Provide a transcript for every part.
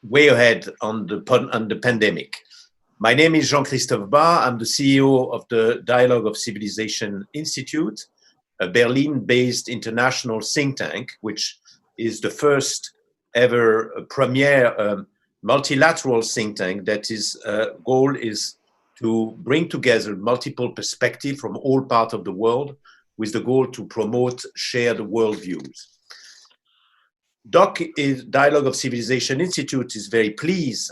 way ahead on the pandemic. My name is Jean-Christophe Bas. I'm the CEO of the Dialogue of Civilization Institute, a Berlin-based international think tank, which is the first ever premier multilateral think tank that is goal is to bring together multiple perspectives from all parts of the world with the goal to promote shared worldviews. Dialogue of Civilization Institute is very pleased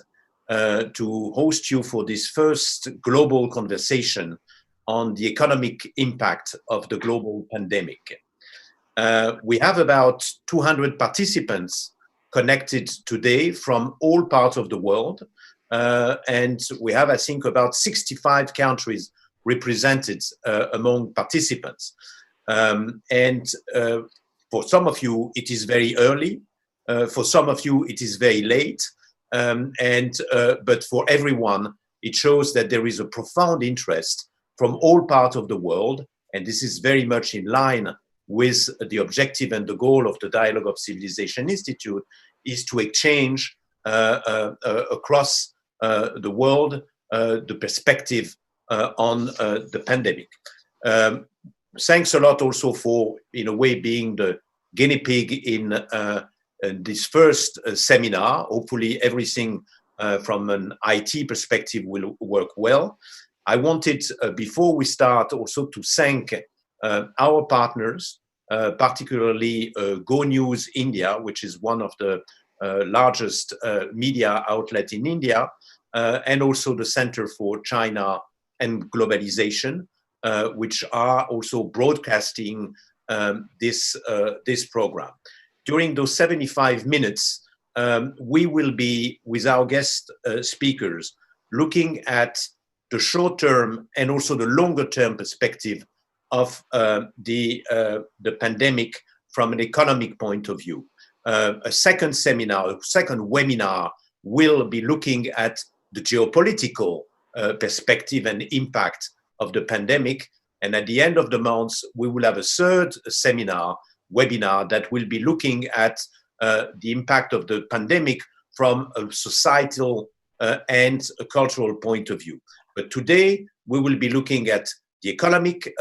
to host you for this first global conversation on the economic impact of the global pandemic. We have about 200 participants connected today from all parts of the world. And we have, I think, about 65 countries represented among participants. For some of you, it is very early. For some of you, it is very late. But for everyone, it shows that there is a profound interest from all parts of the world. And this is very much in line with the objective and the goal of the Dialogue of Civilization Institute, is to exchange across the world the perspective on the pandemic. Thanks a lot also for, in a way, being the guinea pig in this first seminar. Hopefully everything from an IT perspective will work well. I wanted, before we start, also to thank our partners, particularly GoNews India, which is one of the largest media outlet in India, and also the Center for China and Globalization, which are also broadcasting this program. During those 75 minutes, we will be, with our guest speakers, looking at the short-term and also the longer-term perspective of the pandemic from an economic point of view. A second seminar, a second webinar will be looking at the geopolitical perspective and impact of the pandemic. And at the end of the month, we will have a third webinar that will be looking at the impact of the pandemic from a societal and a cultural point of view. But today, we will be looking at the economic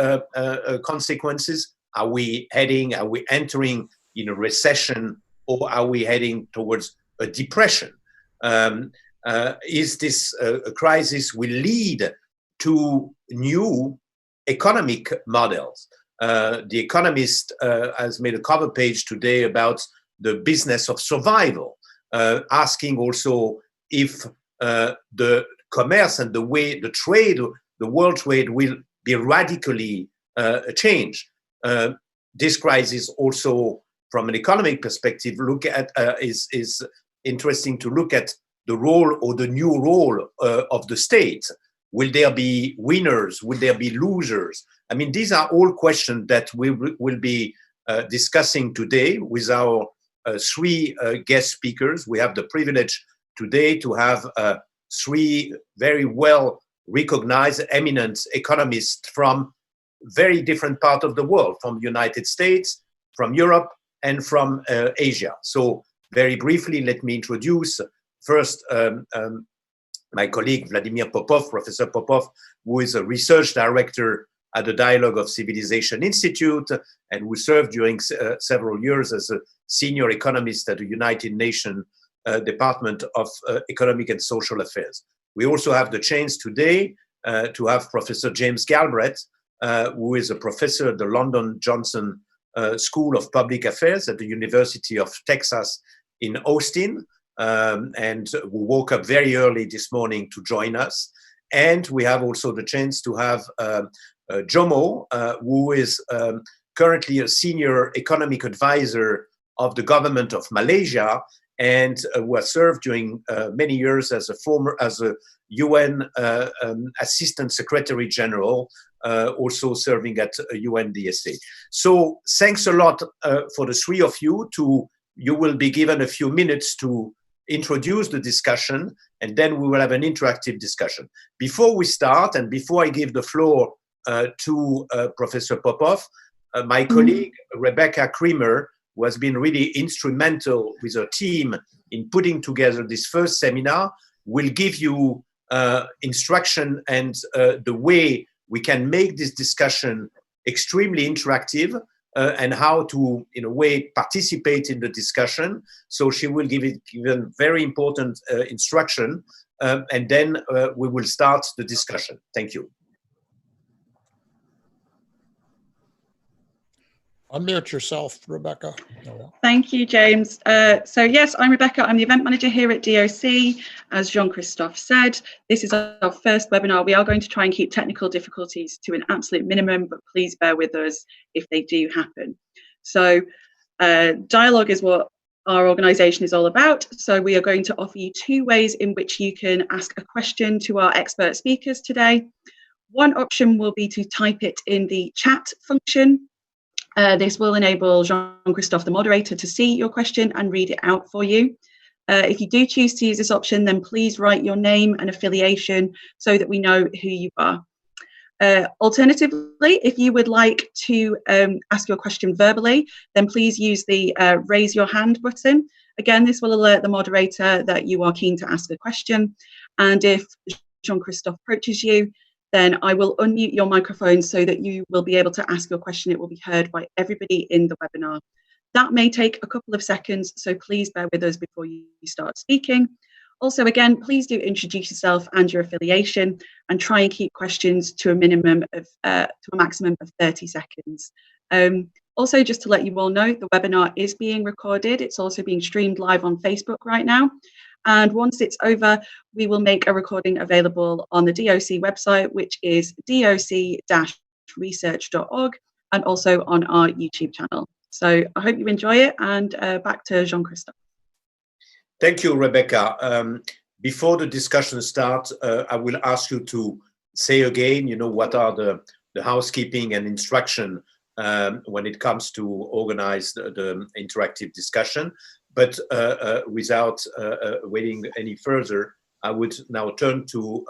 consequences. Are we entering in a recession, or are we heading towards a depression? Is this a crisis will lead to new economic models? The Economist has made a cover page today about the business of survival, asking also if the commerce and the way the trade, the world trade, will be radically changed. This crisis also, from an economic perspective, is interesting to look at the role or the new role of the state. Will there be winners? Will there be losers? I mean, these are all questions that we will be discussing today with our three guest speakers. We have the privilege today to have three very well recognized, eminent economists from very different parts of the world, from the United States, from Europe, and from Asia. So very briefly, let me introduce first my colleague, Vladimir Popov, Professor Popov, who is a research director at the Dialogue of Civilization Institute, and who served during several years as a senior economist at the United Nations Department of Economic and Social Affairs. We also have the chance today to have Professor James Galbraith, who is a professor at the London Johnson School of Public Affairs at the University of Texas in Austin, and who woke up very early this morning to join us. And we have also the chance to have Jomo, who is currently a senior economic advisor of the government of Malaysia, and who has served during many years as a UN Assistant Secretary General, also serving at UNDSA. So thanks a lot for the three of you. You will be given a few minutes to introduce the discussion, and then we will have an interactive discussion. Before we start, and before I give the floor to Professor Popov, my colleague Rebecca Creamer who has been really instrumental with her team in putting together this first seminar, will give you instruction and the way we can make this discussion extremely interactive and how to, in a way, participate in the discussion. So she will give it even very important instruction, and then we will start the discussion. Thank you. Unmute yourself, Rebecca. Thank you, James. So yes, I'm Rebecca. I'm the event manager here at DOC. As Jean-Christophe said, this is our first webinar. We are going to try and keep technical difficulties to an absolute minimum, but please bear with us if they do happen. So dialogue is what our organisation is all about. So we are going to offer you two ways in which you can ask a question to our expert speakers today. One option will be to type it in the chat function. This will enable Jean-Christophe, the moderator, to see your question and read it out for you. If you do choose to use this option, then please write your name and affiliation so that we know who you are. Alternatively, if you would like to ask your question verbally, then please use the raise your hand button. Again, this will alert the moderator that you are keen to ask a question. And if Jean-Christophe approaches you, then I will unmute your microphone so that you will be able to ask your question. It will be heard by everybody in the webinar. That may take a couple of seconds, so please bear with us before you start speaking. Also, again, please do introduce yourself and your affiliation, and try and keep questions to a minimum of, to a maximum of 30 seconds. Also, just to let you all know, the webinar is being recorded. It's also being streamed live on Facebook right now. And once it's over, we will make a recording available on the DOC website, which is doc-research.org, and also on our YouTube channel. So I hope you enjoy it, and back to Jean-Christophe. Thank you, Rebecca. Before the discussion starts, I will ask you to say again, what are the housekeeping and instruction when it comes to organize the interactive discussion. But without waiting any further, I would now turn to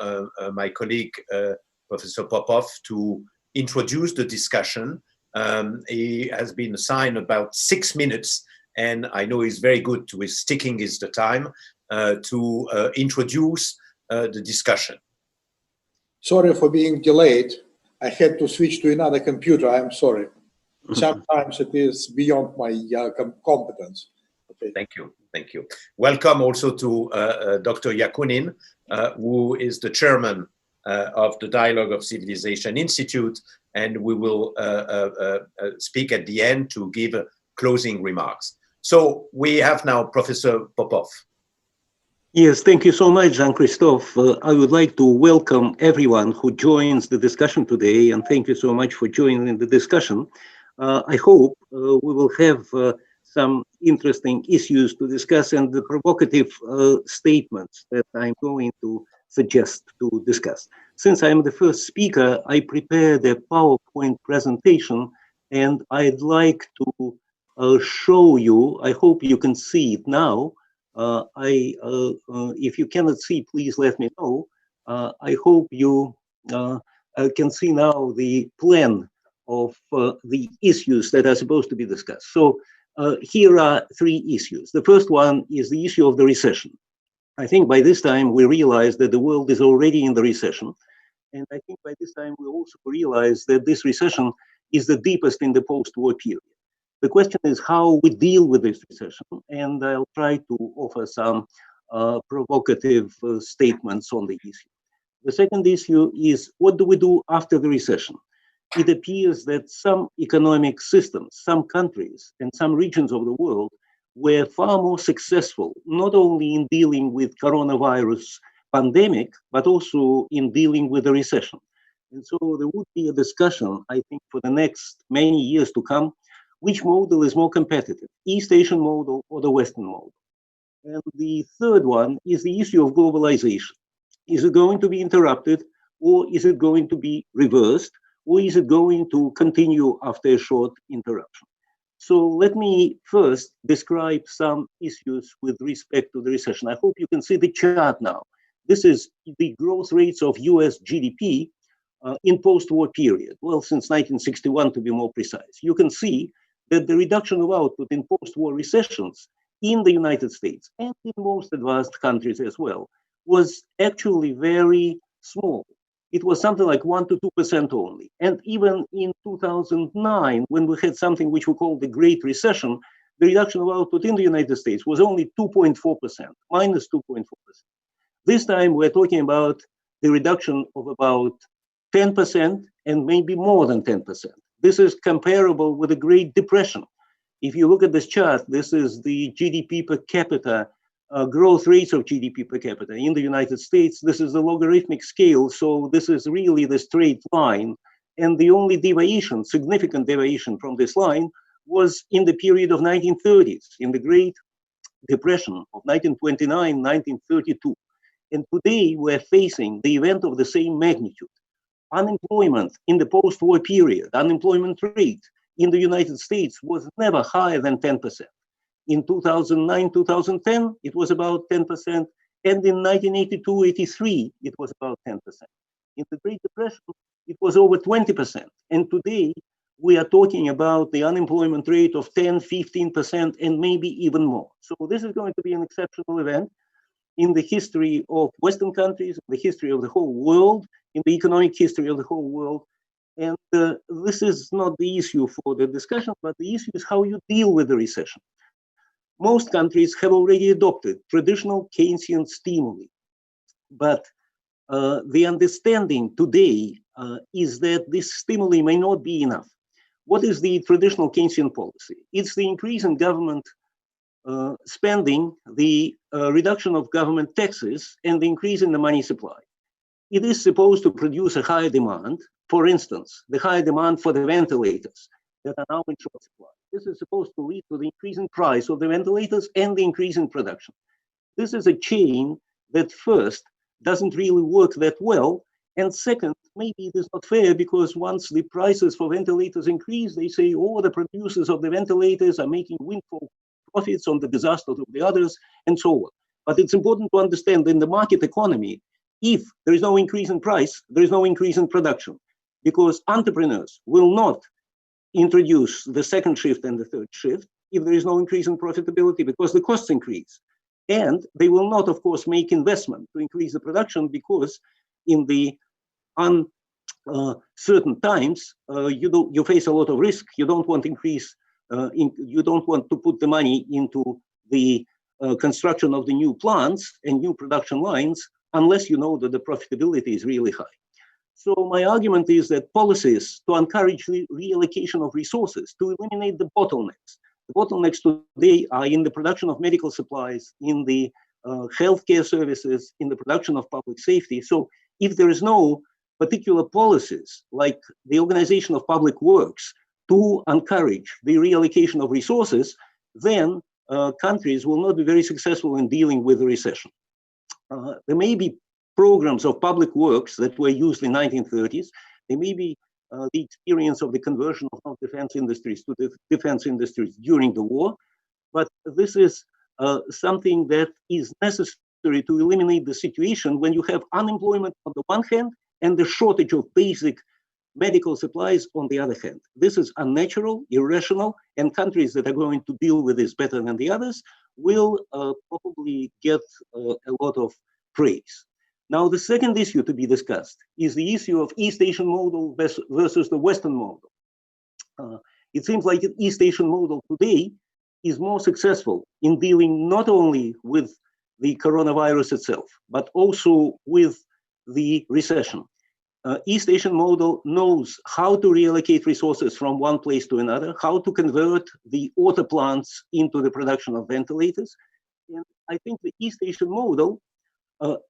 my colleague, Professor Popov, to introduce the discussion. He has been assigned about 6 minutes, and I know he's very good with sticking his the time to introduce the discussion. Sorry for being delayed. I had to switch to another computer. I'm sorry. Sometimes it is beyond my competence. Okay. Thank you. Thank you. Welcome also to Dr. Yakunin, who is the chairman of the Dialogue of Civilization Institute, and we will speak at the end to give closing remarks. So we have now Professor Popov. Yes, thank you so much, Jean-Christophe. I would like to welcome everyone who joins the discussion today, and thank you so much for joining the discussion. I hope we will have some interesting issues to discuss and the provocative statements that I'm going to suggest to discuss. Since I'm the first speaker, I prepared a PowerPoint presentation, and I'd like to show you. I hope you can see it now. If you cannot see, please let me know. I hope you can see now the plan of the issues that are supposed to be discussed. So here are 3 issues. The first one is the issue of the recession. I think by this time we realize that the world is already in the recession. And I think by this time we also realize that this recession is the deepest in the post-war period. The question is how we deal with this recession, and I'll try to offer some provocative statements on the issue. The second issue is, what do we do after the recession? It appears that some economic systems, some countries, and some regions of the world were far more successful, not only in dealing with coronavirus pandemic, but also in dealing with the recession. And so there would be a discussion, I think, for the next many years to come, which model is more competitive, East Asian model or the Western model. And the third one is the issue of globalization. Is it going to be interrupted, or is it going to be reversed, or is it going to continue after a short interruption? So let me first describe some issues with respect to the recession. I hope you can see the chart now. This is the growth rates of US GDP in post-war period. Well, since 1961 to be more precise. You can see that the reduction of output in post-war recessions in the United States and in most advanced countries as well was actually very small. It was something like 1 to 2% only. And even in 2009, when we had something which we call the Great Recession, the reduction of output in the United States was only 2.4%, minus 2.4%. This time we're talking about the reduction of about 10% and maybe more than 10%. This is comparable with the Great Depression. If you look at this chart, this is the GDP per capita, growth rates of GDP per capita in the United States. This is the logarithmic scale, so this is really the straight line. And the only deviation, significant deviation from this line was in the period of 1930s, in the Great Depression of 1929, 1932. And today we're facing the event of the same magnitude. Unemployment in the post-war period, unemployment rate in the United States was never higher than 10%. In 2009, 2010, it was about 10%. And in 1982, 83, it was about 10%. In the Great Depression, it was over 20%. And today, we are talking about the unemployment rate of 10, 15%, and maybe even more. So this is going to be an exceptional event in the history of Western countries, the history of the whole world, in the economic history of the whole world. And this is not the issue for the discussion, but the issue is how you deal with the recession. Most countries have already adopted traditional Keynesian stimuli, but the understanding today is that this stimuli may not be enough. What is the traditional Keynesian policy? It's the increase in government spending, the reduction of government taxes, and the increase in the money supply. It is supposed to produce a higher demand. For instance, the higher demand for the ventilators that are now in short supply. This is supposed to lead to the increase in price of the ventilators and the increase in production. This is a chain that first doesn't really work that well, and second, maybe it is not fair because once the prices for ventilators increase, they say, oh, the producers of the ventilators are making windfall profits on the disasters of the others, and so on. But it's important to understand in the market economy, if there is no increase in price, there is no increase in production, because entrepreneurs will not introduce the second shift and the third shift if there is no increase in profitability because the costs increase. And they will not, of course, make investment to increase the production because in the uncertain times, you face a lot of risk. You don't want increase. You don't want to put the money into the construction of the new plants and new production lines unless you know that the profitability is really high. So my argument is that policies to encourage the reallocation of resources, to eliminate the bottlenecks. The bottlenecks today are in the production of medical supplies, in the healthcare services, in the production of public safety. So if there is no particular policies like the organization of public works to encourage the reallocation of resources, then countries will not be very successful in dealing with the recession. There may be programs of public works that were used in the 1930s. There may be the experience of the conversion of non-defense industries to the defense industries during the war. But this is something that is necessary to eliminate the situation when you have unemployment on the one hand and the shortage of basic medical supplies on the other hand. This is unnatural, irrational, and countries that are going to deal with this better than the others will probably get a lot of praise. Now, the second issue to be discussed is the issue of East Asian model versus the Western model. It seems like the East Asian model today is more successful in dealing not only with the coronavirus itself, but also with the recession. East Asian model knows how to reallocate resources from one place to another, how to convert the auto plants into the production of ventilators. And I think the East Asian model,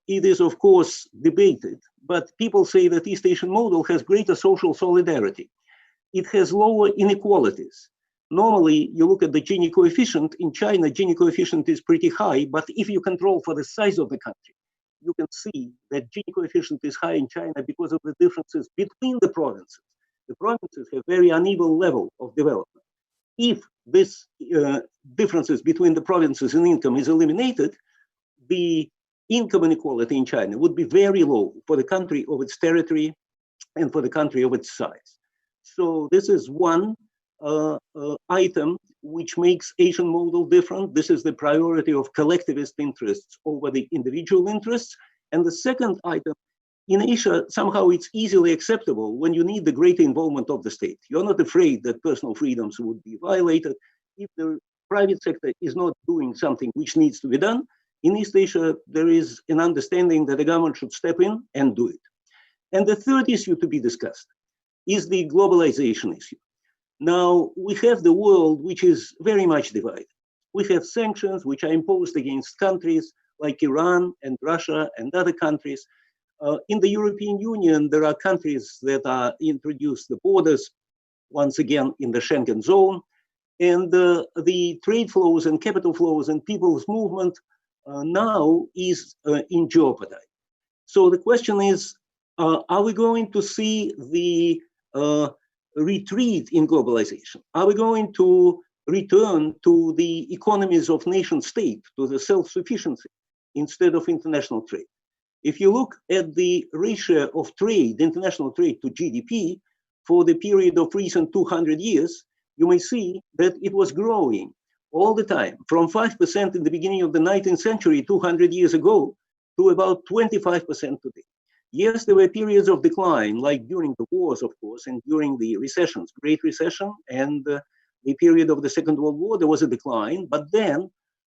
it is of course debated, but people say that East Asian model has greater social solidarity. It has lower inequalities. Normally, you look at the Gini coefficient. In China, Gini coefficient is pretty high, but if you control for the size of the country, you can see that Gini coefficient is high in China because of the differences between the provinces. The provinces have very uneven level of development. If this differences between the provinces in income is eliminated, the income inequality in China would be very low for the country of its territory and for the country of its size. So this is one item which makes Asian model different. This is the priority of collectivist interests over the individual interests. And the second item, in Asia, somehow it's easily acceptable when you need the greater involvement of the state. You're not afraid that personal freedoms would be violated if the private sector is not doing something which needs to be done. In East Asia, there is an understanding that the government should step in and do it. And the third issue to be discussed is the globalization issue. Now, we have the world which is very much divided. We have sanctions which are imposed against countries like Iran and Russia and other countries. In the European Union, there are countries that are introduced the borders, once again, in the Schengen zone. And the trade flows and capital flows and people's movement now is in jeopardy. So the question is, are we going to see the retreat in globalization? Are we going to return to the economies of nation state, to the self-sufficiency instead of international trade? If you look at the ratio of trade, international trade to GDP for the period of recent 200 years, you may see that it was growing all the time, from 5% in the beginning of the 19th century, 200 years ago, to about 25% today. Yes, there were periods of decline, like during the wars, of course, and during the recessions, Great Recession and the period of the Second World War, there was a decline, but then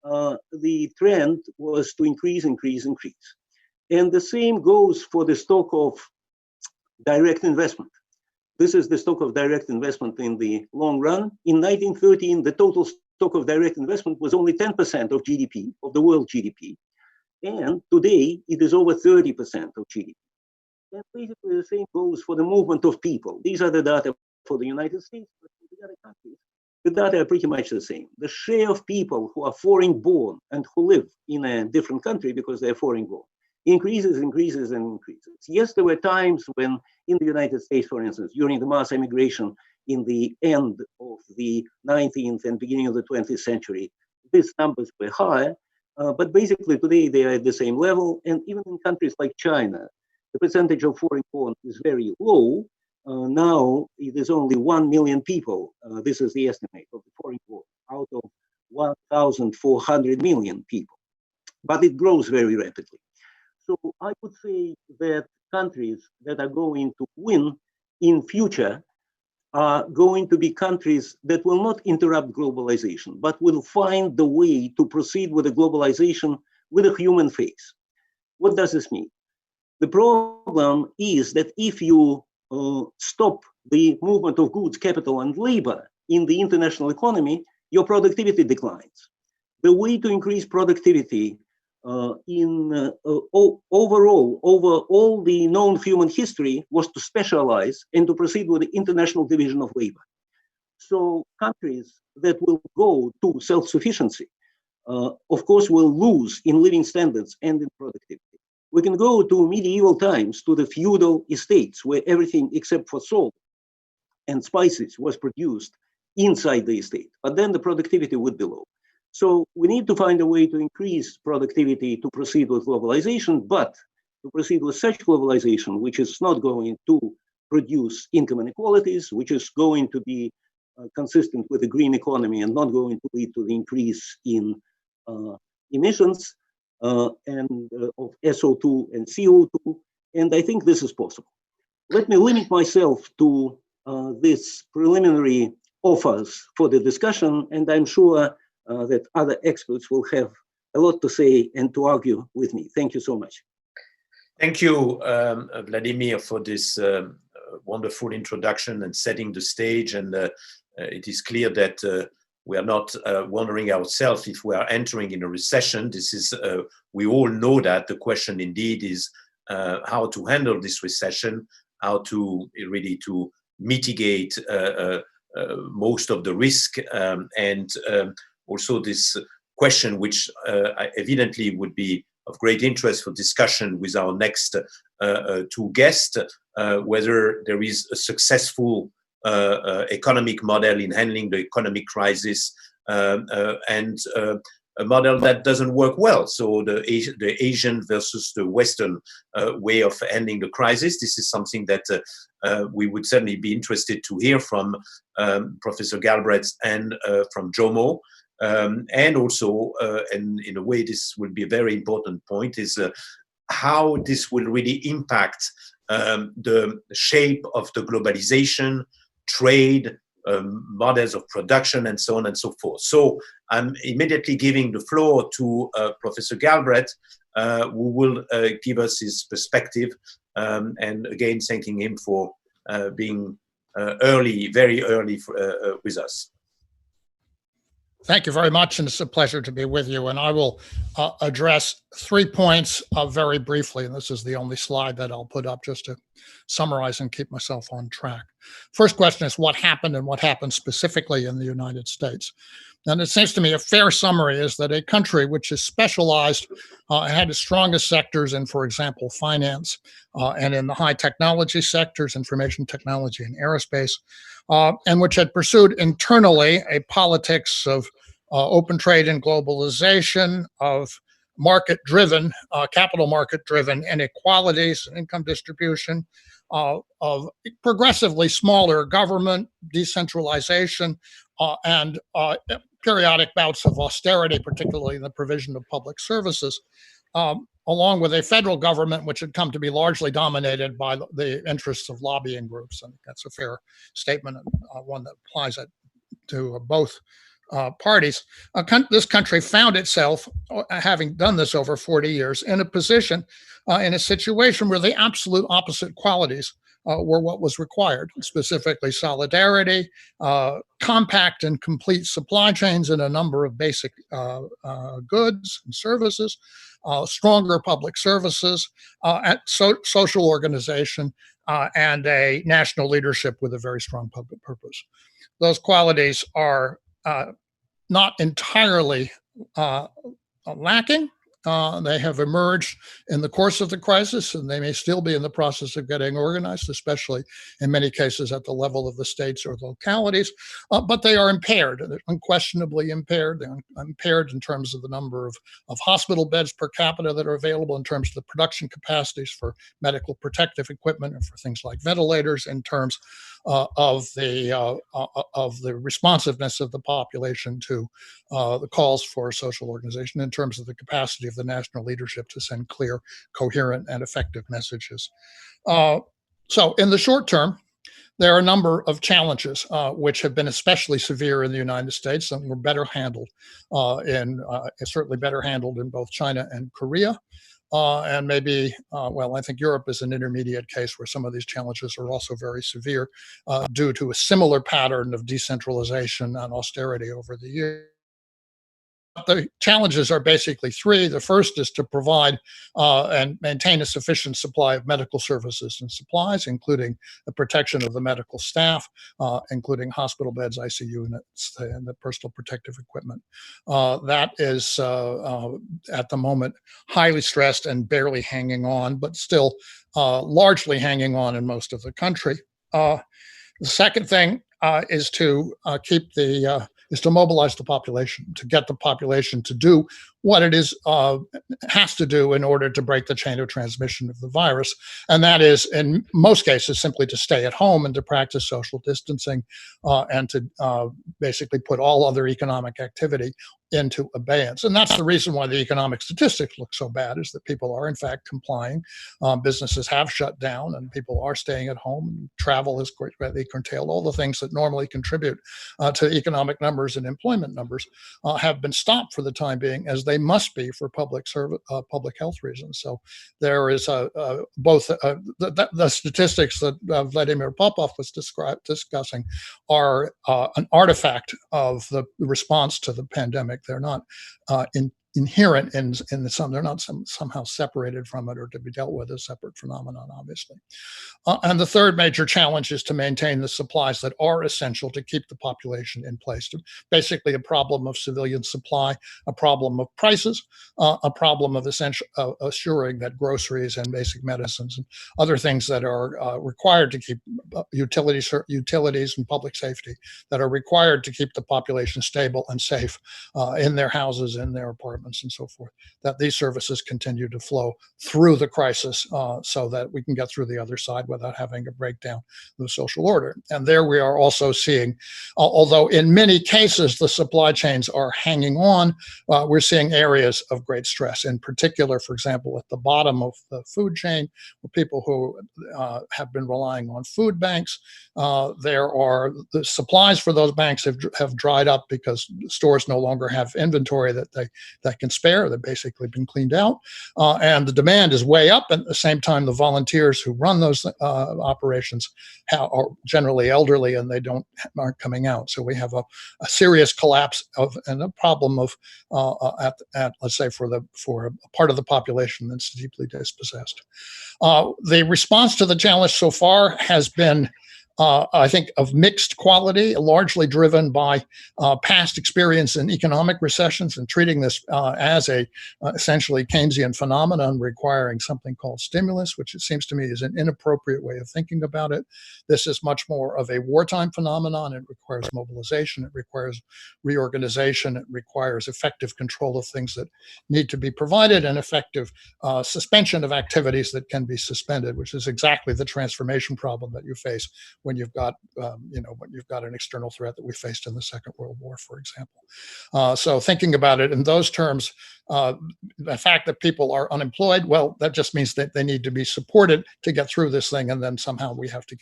the trend was to increase. And the same goes for the stock of direct investment. This is the stock of direct investment in the long run. In 1913, the total stock of direct investment was only 10% of GDP, of the world GDP. And today, it is over 30% of GDP. And basically the same goes for the movement of people. These are the data for the United States, but for the other countries, the data are pretty much the same. The share of people who are foreign born and who live in a different country because they're foreign born increases. Yes, there were times when in the United States, for instance, during the mass immigration in the end of the 19th and beginning of the 20th century, these numbers were higher, but basically today they are at the same level. And even in countries like China, the percentage of foreign born is very low. Now it is only 1 million people. This is the estimate of the foreign born out of 1,400 million people, but it grows very rapidly. So I would say that countries that are going to win in future are going to be countries that will not interrupt globalization, but will find the way to proceed with the globalization with a human face. What does this mean? The problem is that if you stop the movement of goods, capital, and labor in the international economy, your productivity declines. The way to increase productivity overall, over all the known human history, was to specialize and to proceed with the international division of labor. So countries that will go to self-sufficiency, of course, will lose in living standards and in productivity. We can go to medieval times, to the feudal estates, where everything except for salt and spices was produced inside the estate, but then the productivity would be low. So we need to find a way to increase productivity to proceed with globalization, but to proceed with such globalization, which is not going to produce income inequalities, which is going to be consistent with the green economy and not going to lead to the increase in emissions of SO2 and CO2. And I think this is possible. Let me limit myself to this preliminary offers for the discussion, and I'm sure that other experts will have a lot to say and to argue with me. Thank you so much. Thank you, Vladimir, for this wonderful introduction and setting the stage. And it is clear that we are not wondering ourselves if we are entering in a recession. This is, we all know that. The question indeed is how to handle this recession, how to really to mitigate most of the risk, and also this question, which evidently would be of great interest for discussion with our next two guests, whether there is a successful economic model in handling the economic crisis and a model that doesn't work well. So the Asian versus the Western way of handling the crisis. This is something that we would certainly be interested to hear from Professor Galbraith and from Jomo. And also, and in a way, this will be a very important point, is how this will really impact the shape of the globalization, trade, models of production, and so on and so forth. So I'm immediately giving the floor to Professor Galbraith, who will give us his perspective, and again, thanking him for being early, very early with us. Thank you very much, and it's a pleasure to be with you. And I will address 3 points very briefly, and this is the only slide that I'll put up just to summarize and keep myself on track. First question is what happened and what happened specifically in the United States. And it seems to me a fair summary is that a country which is specialized had the strongest sectors in, for example, finance and in the high technology sectors, information technology and aerospace, and which had pursued internally a politics of open trade and globalization, of market-driven, capital market-driven inequalities and income distribution, of progressively smaller government, decentralization, and periodic bouts of austerity, particularly in the provision of public services, along with a federal government which had come to be largely dominated by the interests of lobbying groups. And that's a fair statement, and one that applies to both parties. This country found itself, having done this over 40 years, in a position, in a situation where the absolute opposite qualities were what was required, specifically solidarity, compact and complete supply chains in a number of basic goods and services, stronger public services, social organization, and a national leadership with a very strong public purpose. Those qualities are not entirely lacking. They have emerged in the course of the crisis, and they may still be in the process of getting organized, especially in many cases at the level of the states or localities, but they are impaired. They're unquestionably impaired. They're impaired in terms of the number of hospital beds per capita that are available, in terms of the production capacities for medical protective equipment and for things like ventilators, in terms of the responsiveness of the population to the calls for social organization, in terms of the capacity of the national leadership to send clear, coherent, and effective messages. So in the short term, there are a number of challenges which have been especially severe in the United States and were better handled certainly better handled in both China and Korea. And maybe, well, I think Europe is an intermediate case where some of these challenges are also very severe due to a similar pattern of decentralization and austerity over the years. The challenges are basically 3. The first is to provide and maintain a sufficient supply of medical services and supplies, including the protection of the medical staff, including hospital beds, ICU units, and the personal protective equipment. That is, at the moment, highly stressed and barely hanging on, but still largely hanging on in most of the country. The second thing is to mobilize the population, to get the population to do what it has to do in order to break the chain of transmission of the virus. And that is, in most cases, simply to stay at home and to practice social distancing and to basically put all other economic activity into abeyance. And that's the reason why the economic statistics look so bad, is that people are in fact complying. Businesses have shut down and people are staying at home. And travel is greatly curtailed. All the things that normally contribute to economic numbers and employment numbers have been stopped for the time being, as they must be for public health reasons. So there is both the statistics that Vladimir Popov was discussing are an artifact of the response to the pandemic. They're not inherent in the sum. They're not somehow separated from it or to be dealt with as separate phenomenon, obviously. And the third major challenge is to maintain the supplies that are essential to keep the population in place. Basically, a problem of civilian supply, a problem of prices, a problem of assuring that groceries and basic medicines and other things that are required to keep utilities and public safety that are required to keep the population stable and safe in their houses, in their apartments, apartments and so forth, that these services continue to flow through the crisis so that we can get through the other side without having a breakdown of the social order. And there we are also seeing, although in many cases the supply chains are hanging on, we're seeing areas of great stress. In particular, for example, at the bottom of the food chain, where people who have been relying on food banks, the supplies for those banks have dried up because stores no longer have inventory that can spare. They've basically been cleaned out, and the demand is way up. And at the same time, the volunteers who run those operations are generally elderly, and they aren't coming out. So we have a serious collapse and a problem of at let's say for a part of the population that's deeply dispossessed. The response to the challenge so far has been, I think, of mixed quality, largely driven by past experience in economic recessions and treating this as a essentially Keynesian phenomenon requiring something called stimulus, which it seems to me is an inappropriate way of thinking about it. This is much more of a wartime phenomenon. It requires mobilization. It requires reorganization. It requires effective control of things that need to be provided and effective suspension of activities that can be suspended, which is exactly the transformation problem that you face when you've got, when you've got an external threat that we faced in the Second World War, for example. So thinking about it in those terms, the fact that people are unemployed, well, that just means that they need to be supported to get through this thing, and then somehow we have to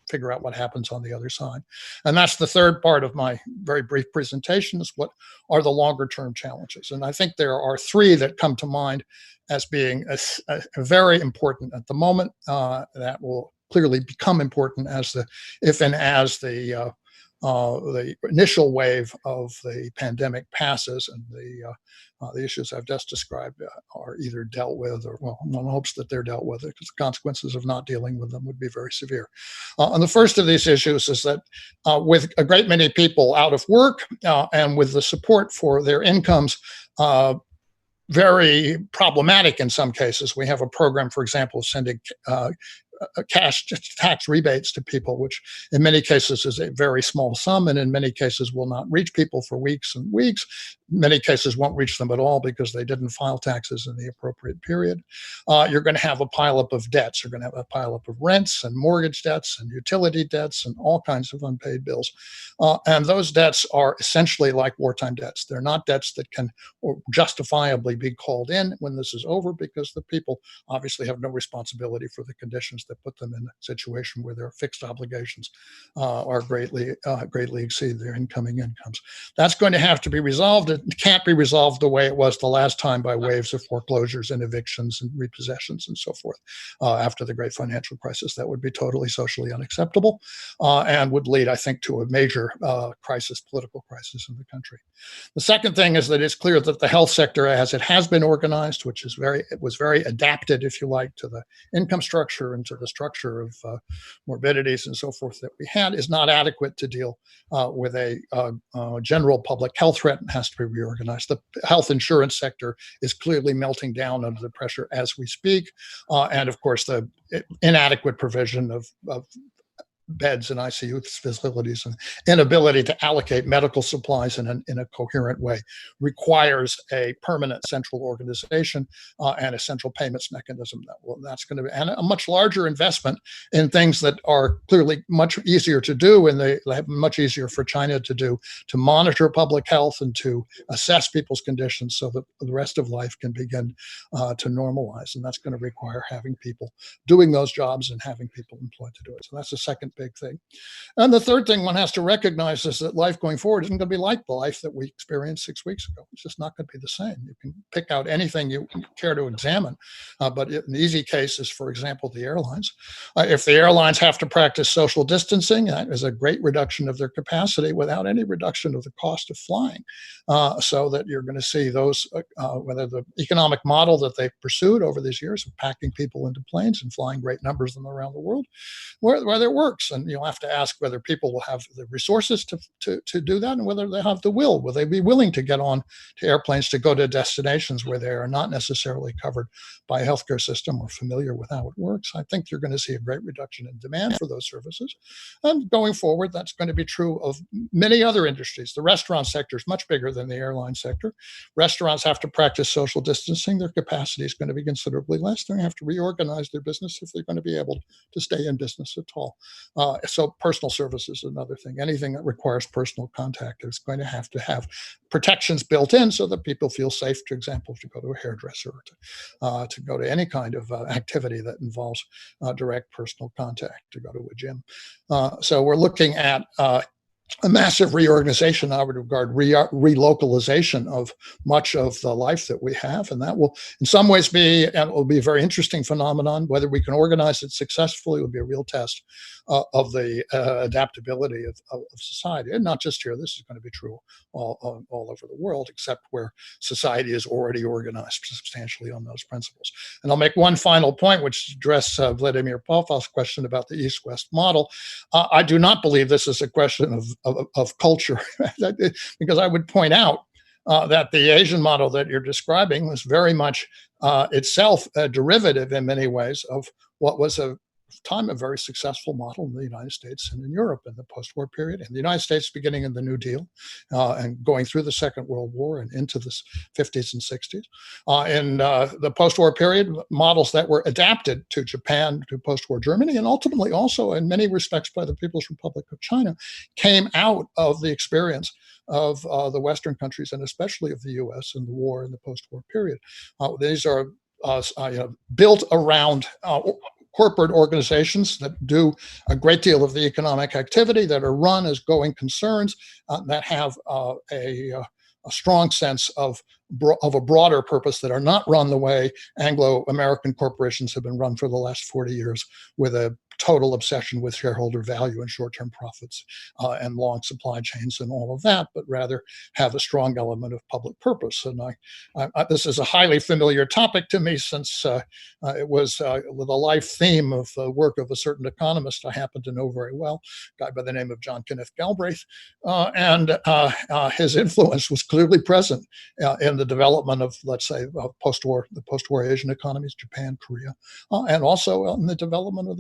figure out what happens on the other side. And that's the third part of my very brief presentation, is what are the longer term challenges. And I think there are three that come to mind as being very important at the moment, that will clearly become important as the initial wave of the pandemic passes and the issues I've just described are either dealt with, or, well, one hopes that they're dealt with, because the consequences of not dealing with them would be very severe. And the first of these issues is that with a great many people out of work and with the support for their incomes very problematic in some cases, we have a program, for example, sending cash tax rebates to people, which in many cases is a very small sum, and in many cases will not reach people for weeks and weeks. Many cases won't reach them at all because they didn't file taxes in the appropriate period. You're going to have a pileup of debts. You're going to have a pileup of rents and mortgage debts and utility debts and all kinds of unpaid bills. And those debts are essentially like wartime debts. They're not debts that can justifiably be called in when this is over, because the people obviously have no responsibility for the conditions that put them in a situation where their fixed obligations are greatly exceed their incoming incomes. That's going to have to be resolved. It can't be resolved the way it was the last time, by waves of foreclosures and evictions and repossessions and so forth. After the great financial crisis, that would be totally socially unacceptable and would lead, I think, to a major political crisis in the country. The second thing is that it's clear that the health sector, as it has been organized, which is it was very adapted, if you like, to the income structure and to the structure of morbidities and so forth that we had, is not adequate to deal with a general public health threat and has to be reorganized. The health insurance sector is clearly melting down under the pressure as we speak. And of course, the inadequate provision of beds in ICU facilities and inability to allocate medical supplies in a coherent way requires a permanent central organization and a central payments mechanism. That's going to be, and a much larger investment in things that are clearly much easier to do, and they much easier for China to do, to monitor public health and to assess people's conditions so that the rest of life can begin to normalize. And that's going to require having people doing those jobs and having people employed to do it. So that's the second big thing. And the third thing one has to recognize is that life going forward isn't going to be like the life that we experienced 6 weeks ago. It's just not going to be the same. You can pick out anything you care to examine, but an easy case is, for example, the airlines. If the airlines have to practice social distancing, that is a great reduction of their capacity without any reduction of the cost of flying. So that you're going to see those, whether the economic model that they've pursued over these years of packing people into planes and flying great numbers of them around the world, whether it works. works. And you'll have to ask whether people will have the resources to do that and whether they have the will. Will they be willing to get on to airplanes to go to destinations where they are not necessarily covered by a healthcare system or familiar with how it works? I think you're going to see a great reduction in demand for those services. And going forward, that's going to be true of many other industries. The restaurant sector is much bigger than the airline sector. Restaurants have to practice social distancing. Their capacity is going to be considerably less. They're going to have to reorganize their business if they're going to be able to stay in business at all. So personal services is another thing. Anything that requires personal contact is going to have protections built in so that people feel safe, for example, to go to a hairdresser or to go to any kind of activity that involves direct personal contact, to go to a gym. So we're looking at a massive reorganization, I would regard relocalization of much of the life that we have. And that will in some ways it will be a very interesting phenomenon. Whether we can organize it successfully will be a real test of the adaptability of society. And not just here, this is going to be true all over the world, except where society is already organized substantially on those principles. And I'll make one final point, which addresses Vladimir Popov's question about the East-West model. I do not believe this is a question of culture, because I would point out that the Asian model that you're describing was very much itself a derivative in many ways of what was a very successful model in the United States and in Europe in the post-war period. In the United States, beginning in the New Deal and going through the Second World War and into the 50s and 60s. In the post-war period, models that were adapted to Japan, to post-war Germany, and ultimately also in many respects by the People's Republic of China, came out of the experience of the Western countries and especially of the US and the war in the post-war period. These are built around corporate organizations that do a great deal of the economic activity, that are run as going concerns, that have a strong sense of a broader purpose, that are not run the way Anglo-American corporations have been run for the last 40 years, with a total obsession with shareholder value and short-term profits and long supply chains and all of that, but rather have a strong element of public purpose. And this is a highly familiar topic to me, since it was the life theme of the work of a certain economist I happen to know very well, a guy by the name of John Kenneth Galbraith. And his influence was clearly present in the development of, let's say, the post-war Asian economies, Japan, Korea, and also in the development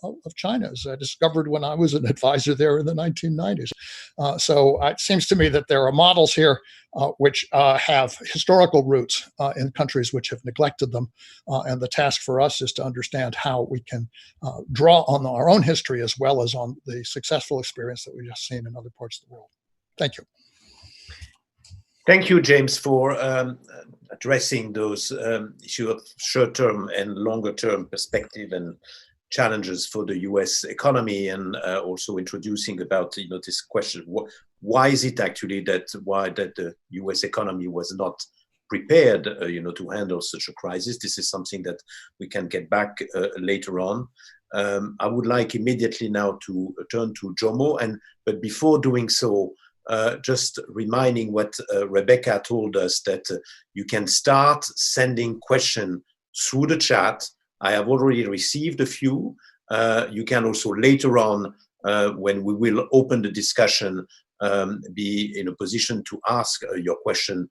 of China, as I discovered when I was an advisor there in the 1990s. So it seems to me that there are models here which have historical roots in countries which have neglected them. And the task for us is to understand how we can draw on our own history as well as on the successful experience that we've just seen in other parts of the world. Thank you. Thank you, James, for addressing those issues of short-term and longer-term perspective and challenges for the U.S. economy, and also introducing about this question: why is it actually that the U.S. economy was not prepared, to handle such a crisis? This is something that we can get back later on. I would like immediately now to turn to Jomo, but before doing so, just reminding what Rebecca told us, that you can start sending questions through the chat. I have already received a few. You can also later on, when we will open the discussion, be in a position to ask your question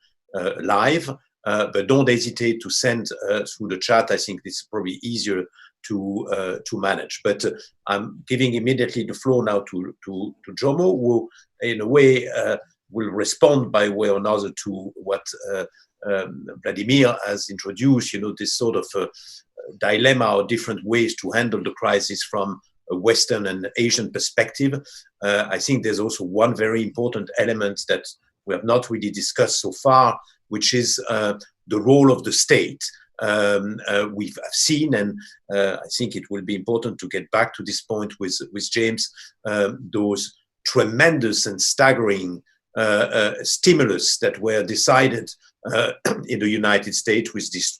live, but don't hesitate to send through the chat. I think this is probably easier to manage. But I'm giving immediately the floor now to Jomo, who in a way will respond by way or another to what Vladimir has introduced, this sort of dilemma or different ways to handle the crisis from a Western and Asian perspective. I think there's also one very important element that we have not really discussed so far, which is the role of the state. We've seen, and I think it will be important to get back to this point with James, those tremendous and staggering stimulus that were decided in the United States, with this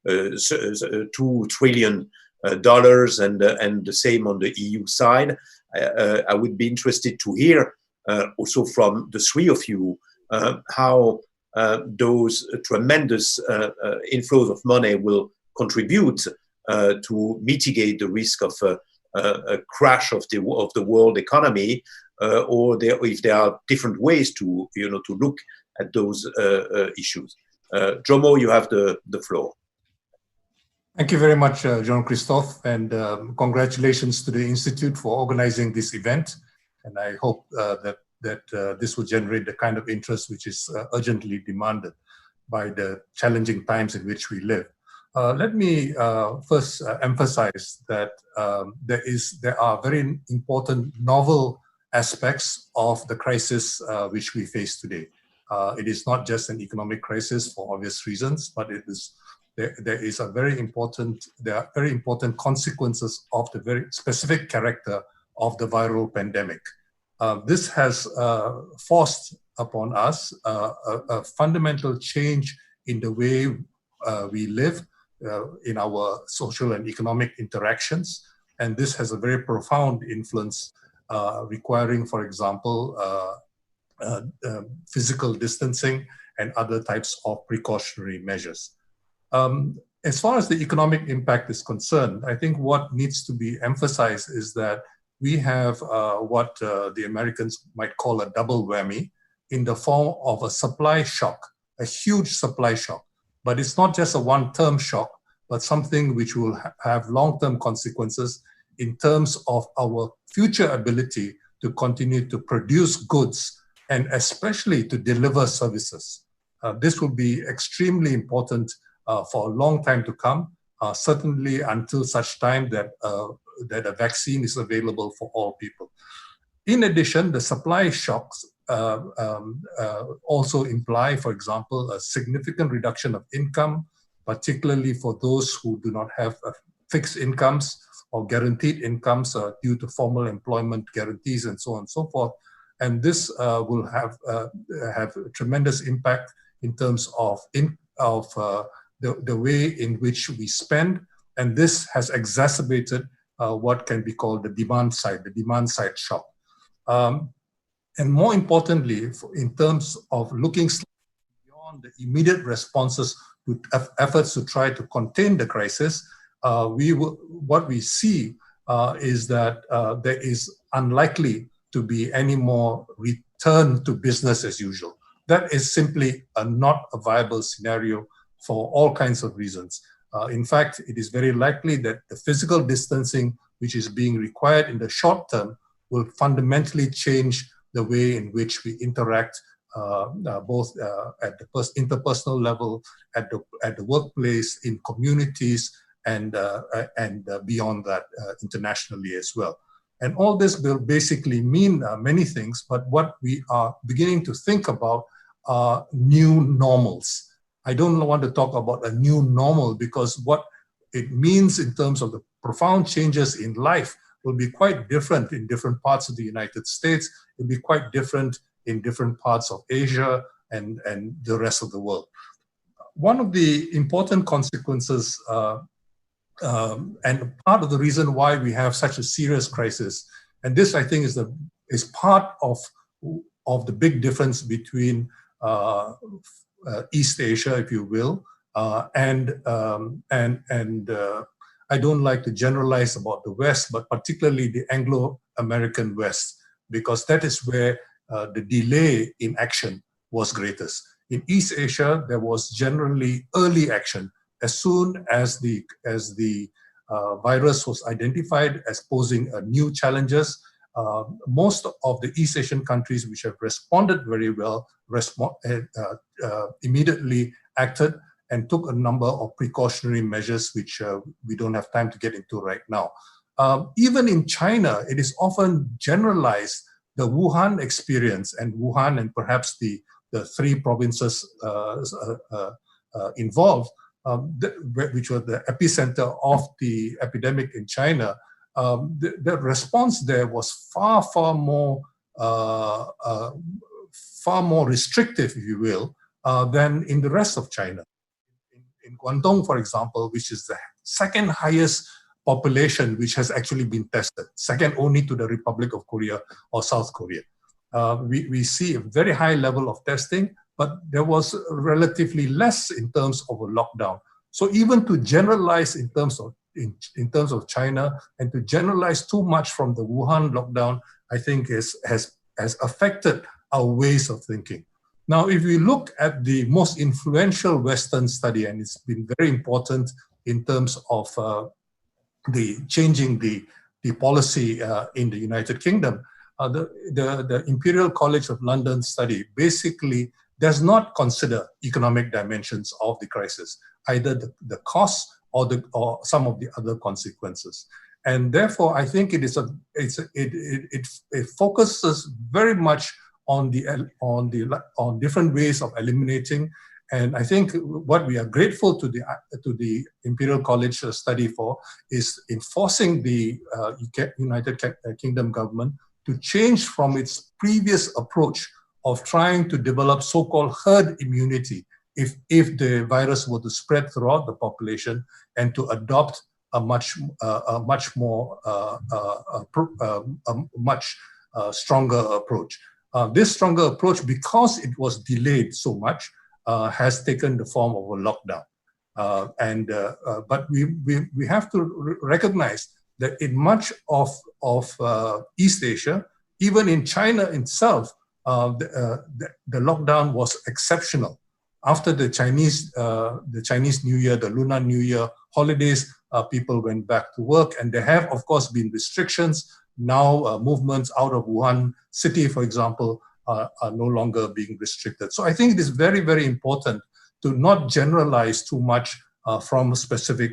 $2 trillion and the same on the EU side. I would be interested to hear also from the three of you how those tremendous inflows of money will contribute to mitigate the risk of a crash of the world economy, or if there are different ways to look at those issues. Jomo, you have the floor. Thank you very much, Jean-Christophe, and congratulations to the Institute for organizing this event. And I hope that this will generate the kind of interest which is urgently demanded by the challenging times in which we live. Let me first emphasize that there are very important novel aspects of the crisis which we face today. It is not just an economic crisis for obvious reasons, but there are very important consequences of the very specific character of the viral pandemic. This has forced upon us a fundamental change in the way we live, in our social and economic interactions. And this has a very profound influence, requiring, for example, physical distancing and other types of precautionary measures. As far as the economic impact is concerned, I think what needs to be emphasized is that we have what the Americans might call a double whammy in the form of a supply shock, a huge supply shock. But it's not just a one-term shock, but something which will have long-term consequences in terms of our future ability to continue to produce goods and especially to deliver services. This will be extremely important for a long time to come, certainly until such time that a vaccine is available for all people. In addition, the supply shocks also imply, for example, a significant reduction of income, particularly for those who do not have fixed incomes or guaranteed incomes due to formal employment guarantees and so on and so forth. And this will have a tremendous impact in terms of the way in which we spend. And this has exacerbated what can be called the demand side shock. And more importantly, in terms of looking beyond the immediate responses to efforts to try to contain the crisis, what we see is that there is unlikely to be any more return to business as usual. That is simply not a viable scenario for all kinds of reasons. In fact, it is very likely that the physical distancing which is being required in the short term will fundamentally change the way in which we interact both at the interpersonal level, at the workplace, in communities, and beyond that internationally as well. And all this will basically mean many things, but what we are beginning to think about are new normals. I don't want to talk about a new normal because what it means in terms of the profound changes in life will be quite different in different parts of the United States. It will be quite different in different parts of Asia and the rest of the world. One of the important consequences and part of the reason why we have such a serious crisis, and this I think is part of the big difference between East Asia, if you will, and I don't like to generalize about the West, but particularly the Anglo-American West, because that is where the delay in action was greatest. In East Asia, there was generally early action. As soon as the virus was identified as posing new challenges, most of the East Asian countries which have responded very well immediately acted and took a number of precautionary measures which we don't have time to get into right now. Even in China, it is often generalized, the Wuhan experience, and Wuhan and perhaps the three provinces involved, which were the epicenter of the epidemic in China, the response there was far more restrictive, if you will, than in the rest of China. In Guangdong, for example, which is the second highest population which has actually been tested, second only to the Republic of Korea or South Korea. We see a very high level of testing, but there was relatively less in terms of a lockdown. So even to generalize in terms of in terms of China, and to generalize too much from the Wuhan lockdown, I think has affected our ways of thinking. Now, if we look at the most influential Western study, and it's been very important in terms of changing the policy in the United Kingdom, the Imperial College of London study basically does not consider economic dimensions of the crisis, either the costs or some of the other consequences. And therefore, I think it focuses very much on different ways of eliminating. And I think what we are grateful to the Imperial College study for is enforcing the United Kingdom government to change from its previous approach of trying to develop so-called herd immunity if the virus were to spread throughout the population, and to adopt a much stronger approach. This stronger approach, because it was delayed so much, has taken the form of a lockdown. But we have to recognize that in much of East Asia, even in China itself, the lockdown was exceptional. After the Chinese New Year, the Lunar New Year holidays, people went back to work, and there have, of course, been restrictions. Now, movements out of Wuhan city, for example, are no longer being restricted. So I think it is very, very important to not generalize too much from specific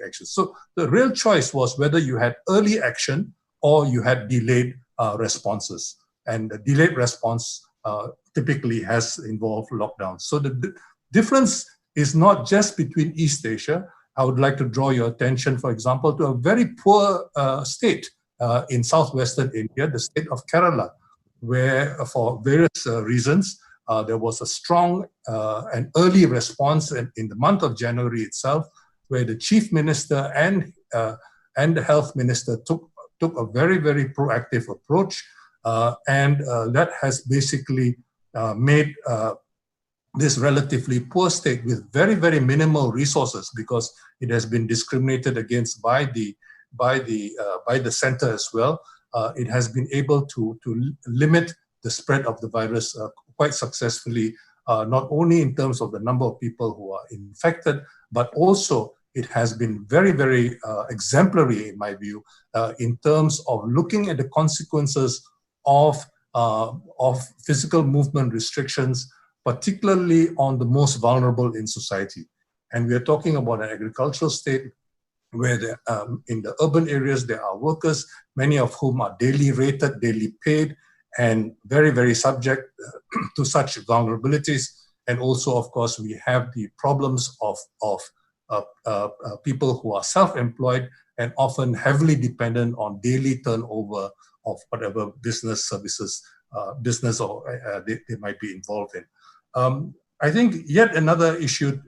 actions. So the real choice was whether you had early action or you had delayed responses. And the delayed response typically has involved lockdowns. So the difference is not just between East Asia. I would like to draw your attention, for example, to a very poor state in southwestern India, the state of Kerala, where for various reasons, there was a strong and early response in the month of January itself, where the chief minister and the health minister took a very, very proactive approach. And that has basically made this relatively poor state with very, very minimal resources, because it has been discriminated against by the center as well. It has been able to limit the spread of the virus quite successfully, not only in terms of the number of people who are infected, but also it has been very, very exemplary, in my view, in terms of looking at the consequences of physical movement restrictions, particularly on the most vulnerable in society. And we are talking about an agricultural state where in the urban areas there are workers, many of whom are daily rated, daily paid, and very, very subject to such vulnerabilities. And also, of course, we have the problems of people who are self-employed and often heavily dependent on daily turnover of whatever business services, they might be involved in. I think yet another issue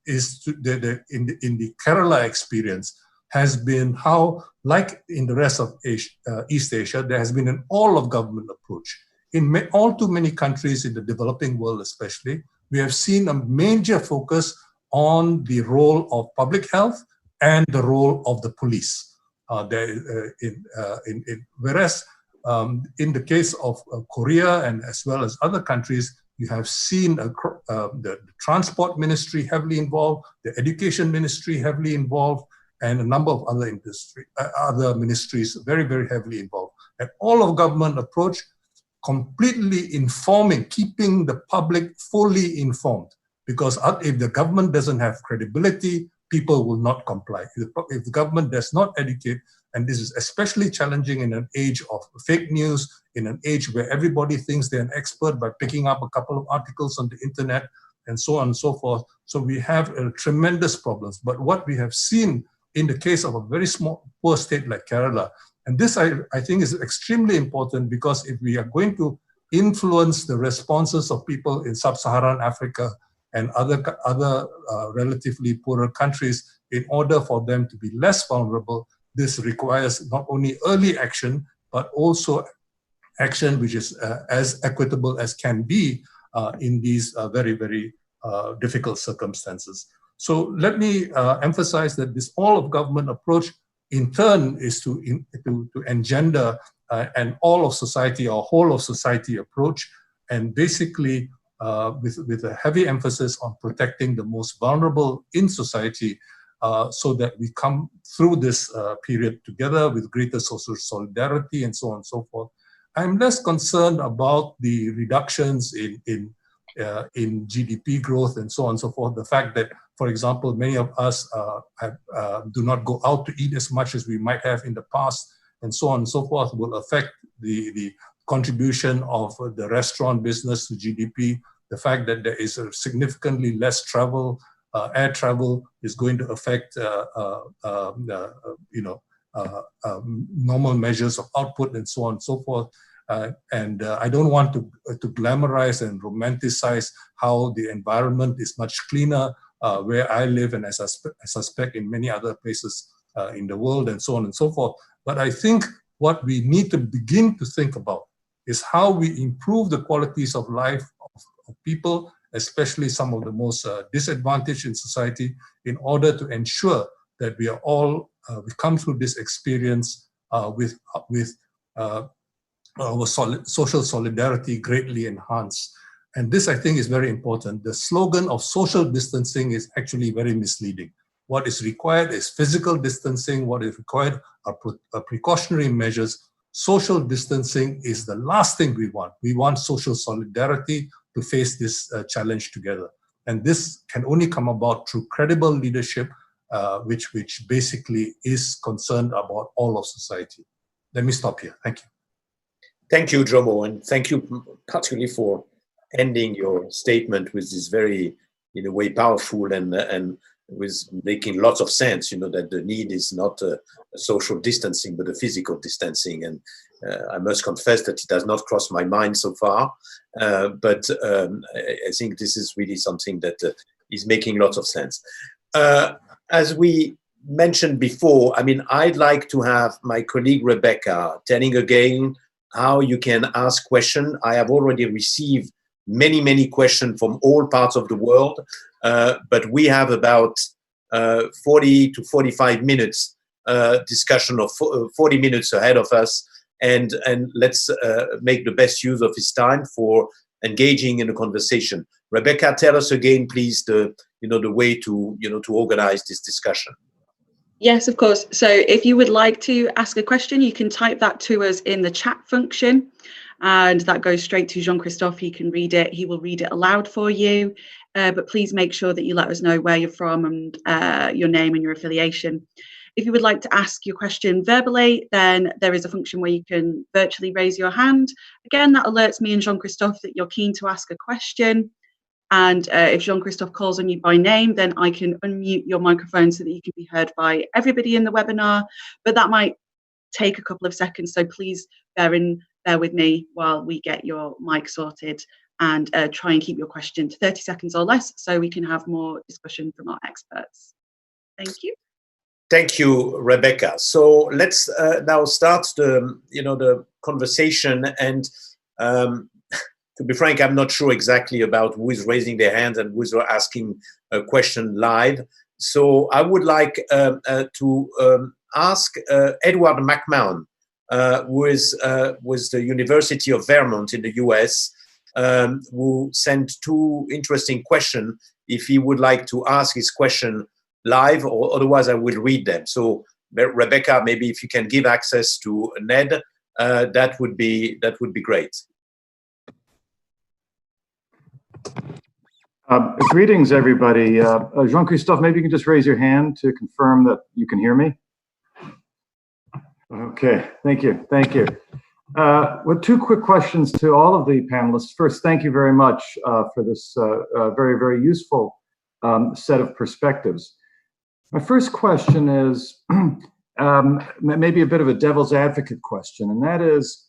is in the Kerala experience has been how, like in the rest of East Asia, there has been an all-of-government approach. In all too many countries in the developing world especially, we have seen a major focus on the role of public health and the role of the police. Whereas in the case of Korea and as well as other countries, you have seen the transport ministry heavily involved, the education ministry heavily involved, and a number of other ministries very, very heavily involved. An all-of-government approach, completely informing, keeping the public fully informed. Because if the government doesn't have credibility, people will not comply. If the government does not educate, and this is especially challenging in an age of fake news, in an age where everybody thinks they're an expert by picking up a couple of articles on the internet and so on and so forth. So we have tremendous problems. But what we have seen in the case of a very poor state like Kerala, and this I think is extremely important, because if we are going to influence the responses of people in sub-Saharan Africa and other relatively poorer countries in order for them to be less vulnerable, this requires not only early action, but also action which is as equitable as can be in these very, very difficult circumstances. So let me emphasize that this all-of-government approach in turn is to engender an all-of-society or whole-of-society approach, and basically with a heavy emphasis on protecting the most vulnerable in society, so that we come through this period together with greater social solidarity and so on and so forth. I'm less concerned about the reductions in GDP growth and so on and so forth. The fact that, for example, many of us do not go out to eat as much as we might have in the past, and so on and so forth, will affect the contribution of the restaurant business to GDP. The fact that there is a significantly less travel, air travel, is going to affect normal measures of output and so on and so forth. I don't want to glamorize and romanticize how the environment is much cleaner where I live, and as I suspect in many other places in the world, and so on and so forth. But I think what we need to begin to think about is how we improve the qualities of life of people, especially some of the most disadvantaged in society, in order to ensure that we are all, we come through this experience with our social solidarity greatly enhanced. And this, I think, is very important. The slogan of social distancing is actually very misleading. What is required is physical distancing. What is required are precautionary measures. Social distancing is the last thing we want. We want social solidarity to face this challenge together. And this can only come about through credible leadership, which basically is concerned about all of society. Let me stop here. Thank you. Thank you, Jomo, and thank you particularly for ending your statement with this very, in a way, powerful and with making lots of sense, that the need is not a social distancing, but a physical distancing. And I must confess that it has not crossed my mind so far, but I think this is really something that is making lots of sense. As we mentioned before, I mean, I'd like to have my colleague Rebecca telling again how you can ask questions. I have already received many questions from all parts of the world, but we have about 40 to 45 minutes discussion of 40 minutes ahead of us, and let's make the best use of this time for engaging in a conversation. Rebecca, tell us again, please, the way to to organize this discussion. Yes, of course. So if you would like to ask a question, you can type that to us in the chat function, and that goes straight to Jean-Christophe. He can read it. He will read it aloud for you. But please make sure that you let us know where you're from and your name and your affiliation. If you would like to ask your question verbally, then there is a function where you can virtually raise your hand. Again, that alerts me and Jean-Christophe that you're keen to ask a question. And if Jean-Christophe calls on you by name, then I can unmute your microphone so that you can be heard by everybody in the webinar. But that might take a couple of seconds, so please bear with me while we get your mic sorted, and try and keep your question to 30 seconds or less so we can have more discussion from our experts. Thank you. Thank you, Rebecca. So let's now start the conversation. And to be frank, I'm not sure exactly about who is raising their hands and who is asking a question live. So I would like to ask Edward McMahon, who is with the University of Vermont in the US, who sent two interesting questions. If he would like to ask his question live, or otherwise I will read them. So Rebecca, maybe if you can give access to Ned, that would be great. Greetings, everybody. Jean-Christophe, maybe you can just raise your hand to confirm that you can hear me. Okay, thank you. Well, two quick questions to all of the panelists. First, thank you very much for this very useful set of perspectives. My first question is maybe a bit of a devil's advocate question, and that is,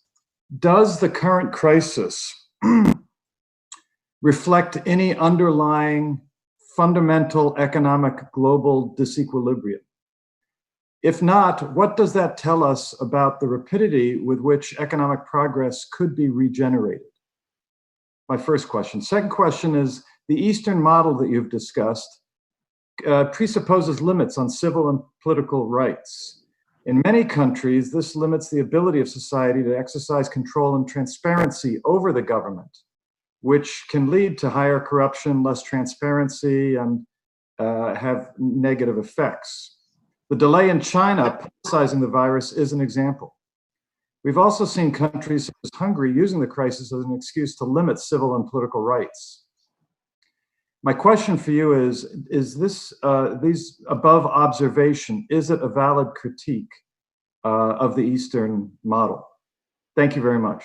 does the current crisis reflect any underlying fundamental economic global disequilibrium? If not, what does that tell us about the rapidity with which economic progress could be regenerated? My first question. Second question is, the Eastern model that you've discussed presupposes limits on civil and political rights. In many countries, this limits the ability of society to exercise control and transparency over the government, which can lead to higher corruption, less transparency, and have negative effects. The delay in China publicizing the virus is an example. We've also seen countries such as Hungary using the crisis as an excuse to limit civil and political rights. My question for you is this, these above observation, is it a valid critique of the Eastern model? Thank you very much.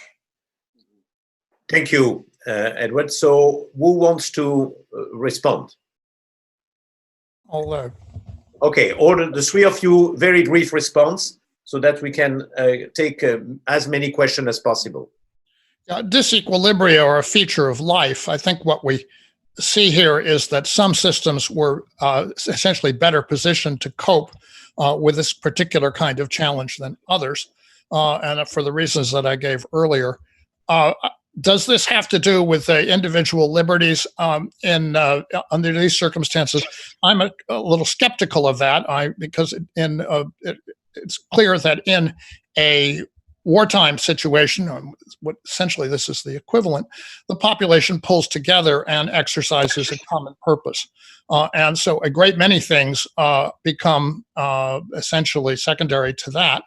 Thank you, Edward. So who wants to respond? Okay, order the three of you, very brief response so that we can take as many questions as possible. Disequilibria are a feature of life. I think what we see here is that some systems were essentially better positioned to cope with this particular kind of challenge than others, and for the reasons that I gave earlier. Does this have to do with individual liberties under these circumstances? I'm a little skeptical of that, because it's clear that in a wartime situation, what essentially this is the equivalent, the population pulls together and exercises a common purpose. And so a great many things become essentially secondary to that.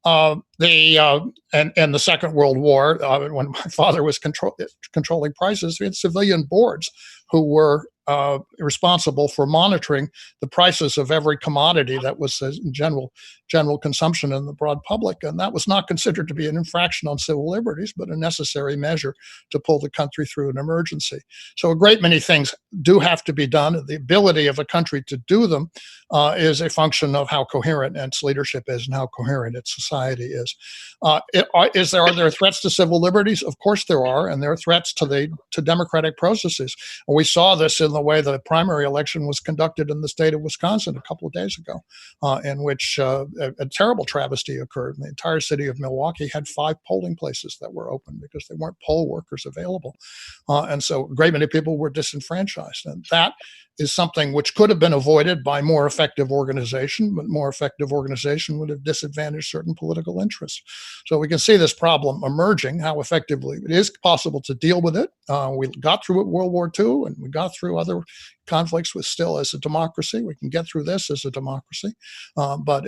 In the Second World War, when my father was controlling prices, we had civilian boards who were responsible for monitoring the prices of every commodity that was in general consumption in the broad public. And that was not considered to be an infraction on civil liberties, but a necessary measure to pull the country through an emergency. So a great many things do have to be done. The ability of a country to do them is a function of how coherent its leadership is and how coherent its society is. Are there threats to civil liberties? Of course there are, and there are threats to democratic processes. And we saw this in the way the primary election was conducted in the state of Wisconsin a couple of days ago, in which a terrible travesty occurred. The entire city of Milwaukee had 5 polling places that were open because there weren't poll workers available. And so a great many people were disenfranchised. And that is something which could have been avoided by more effective organization, but more effective organization would have disadvantaged certain political interests. So we can see this problem emerging, how effectively it is possible to deal with it. We got through it World War II, and we got through other conflicts with still as a democracy. We can get through this as a democracy, but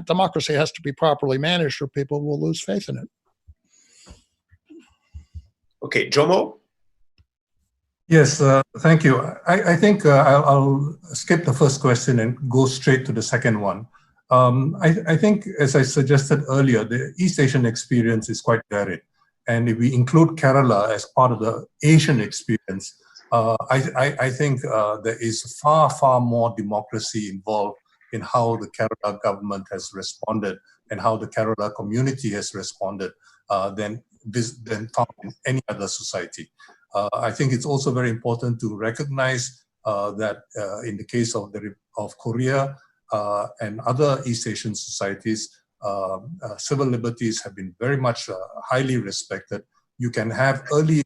democracy has to be properly managed or people will lose faith in it. Okay, Jomo? Yes, thank you. I think I'll skip the first question and go straight to the second one. I think, as I suggested earlier, the East Asian experience is quite varied. And if we include Kerala as part of the Asian experience, I think there is far, far more democracy involved in how the Kerala government has responded and how the Kerala community has responded than found in any other society. I think it's also very important to recognize that in the case of Korea and other East Asian societies, civil liberties have been very much highly respected. You can have early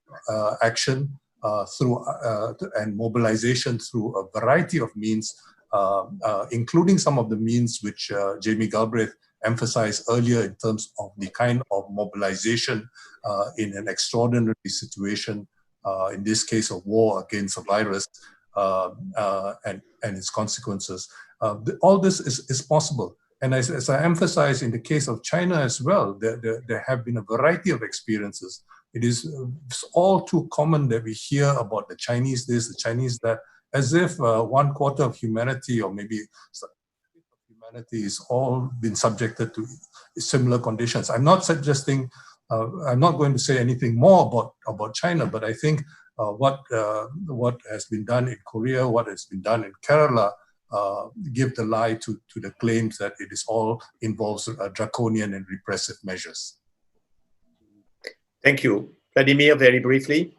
action and mobilization through a variety of means, including some of the means which Jamie Galbraith emphasized earlier in terms of the kind of mobilization in an extraordinary situation, in this case of war against a virus and its consequences. All this is possible. And as I emphasized in the case of China as well, there have been a variety of experiences. It is all too common that we hear about the Chinese this, the Chinese that, as if 1/4 of humanity or maybe humanity is all been subjected to similar conditions. I'm not suggesting, I'm not going to say anything more about China, but I think what has been done in Korea, what has been done in Kerala, give the lie to the claims that it is all involves draconian and repressive measures. Thank you. Vladimir, very briefly.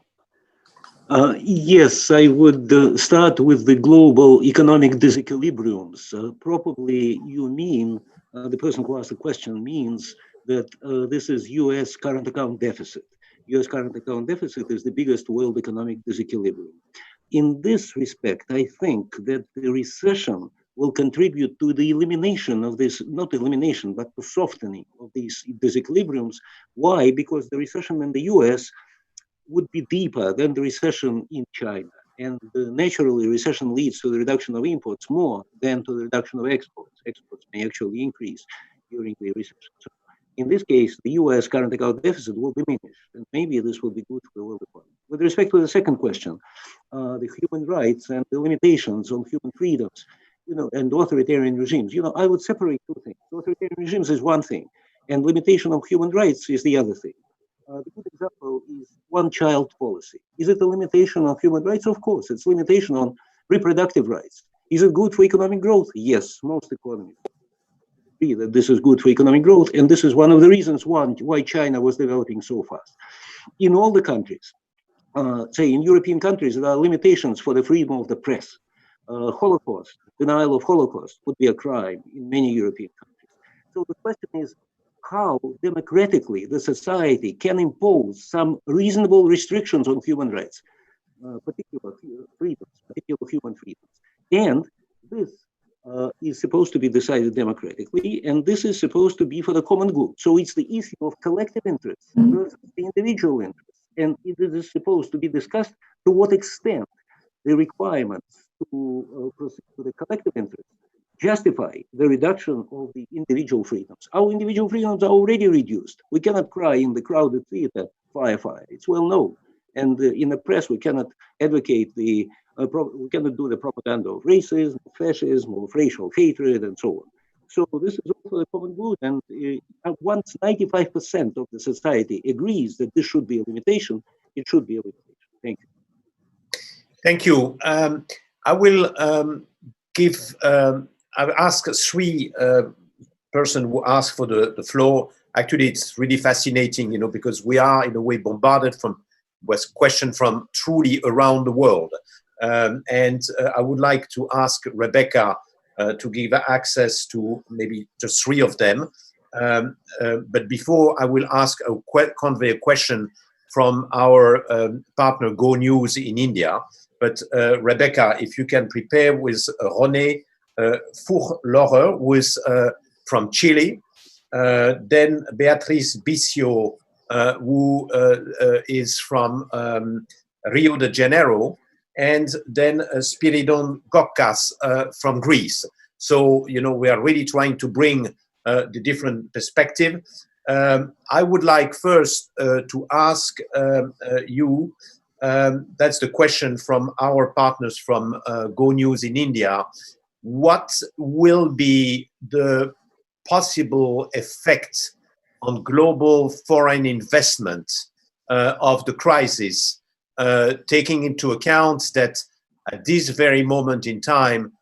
Yes, I would start with the global economic disequilibriums. Probably you mean, the person who asked the question means that this is US current account deficit. US current account deficit is the biggest world economic disequilibrium. in this respect, I think that the recession will contribute to the elimination of this, not elimination, but the softening of these disequilibriums. Why? Because the recession in the US would be deeper than the recession in China. And naturally, recession leads to the reduction of imports more than to the reduction of exports. Exports may actually increase during the recession. So in this case, the US current account deficit will diminish, and maybe this will be good for the world economy. With respect to the second question, the human rights and the limitations on human freedoms, and authoritarian regimes, I would separate two things. Authoritarian regimes is one thing, and limitation of human rights is the other thing. The good example is one-child policy. Is it a limitation on human rights? Of course, it's limitation on reproductive rights. Is it good for economic growth? Yes, most economies agree that this is good for economic growth, and this is one of the reasons why China was developing so fast. In all the countries, say in European countries, there are limitations for the freedom of the press. Holocaust, denial of Holocaust would be a crime in many European countries. So the question is, how democratically the society can impose some reasonable restrictions on human rights, particular freedoms, particular human freedoms. And this is supposed to be decided democratically, and this is supposed to be for the common good. So it's the issue of collective interests versus the individual interests. And it is supposed to be discussed to what extent the requirements to proceed to the collective interests justify the reduction of the individual freedoms. Our individual freedoms are already reduced. We cannot cry in the crowded theater, fire, fire. It's well known. And in the press, we cannot advocate we cannot do the propaganda of racism, fascism, of racial hatred, and so on. So this is all for the common good. And once 95% of the society agrees that this should be a limitation, it should be a limitation. Thank you. Thank you. I will I've asked three persons who asked for the floor. Actually, it's really fascinating, because we are in a way bombarded with questions from truly around the world. And I would like to ask Rebecca to give access to maybe just three of them. But before, I will convey a question from our partner GoNews in India. But Rebecca, if you can prepare with René Fourlaurer, who is from Chile, then Beatriz Bicio, who is from Rio de Janeiro, and then Spiridon Kokkas from Greece. So, we are really trying to bring the different perspective. I would like first to ask you, that's the question from our partners from GoNews in India. What will be the possible effect on global foreign investment of the crisis, taking into account that at this very moment in time,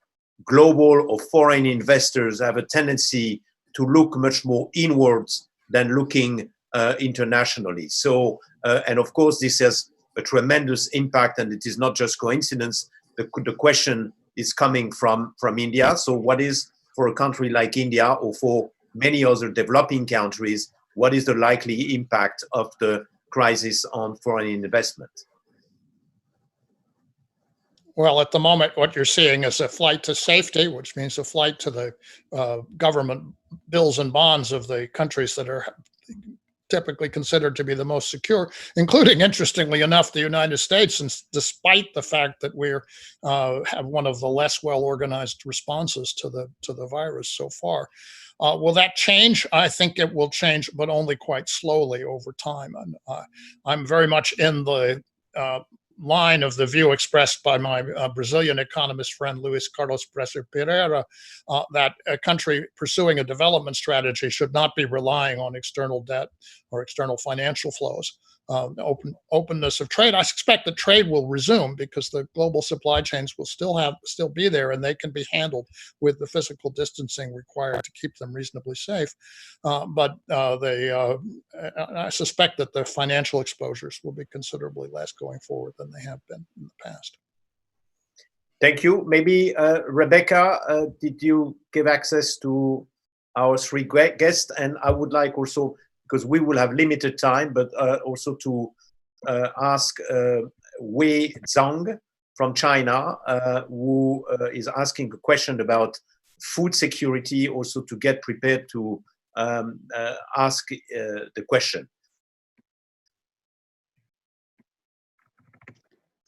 global or foreign investors have a tendency to look much more inwards than looking internationally. So, and of course, this has a tremendous impact, and it is not just coincidence. The question is coming from India. So what is, for a country like India or for many other developing countries, what is the likely impact of the crisis on foreign investment? Well, at the moment, what you're seeing is a flight to safety, which means a flight to the government bills and bonds of the countries that are typically considered to be the most secure, including, interestingly enough, the United States, and despite the fact that we have one of the less well-organized responses to the virus so far. Will that change? I think it will change, but only quite slowly over time. And I'm very much in the line of the view expressed by my Brazilian economist friend Luis Carlos Bresser Pereira, that a country pursuing a development strategy should not be relying on external debt or external financial flows. Openness of trade. I suspect that trade will resume because the global supply chains will still be there, and they can be handled with the physical distancing required to keep them reasonably safe. But I suspect that the financial exposures will be considerably less going forward than they have been in the past. Thank you. Maybe Rebecca, did you give access to our three guests? And I would like also, because we will have limited time, but also to ask Wei Zhang from China who is asking a question about food security, also to get prepared to ask the question.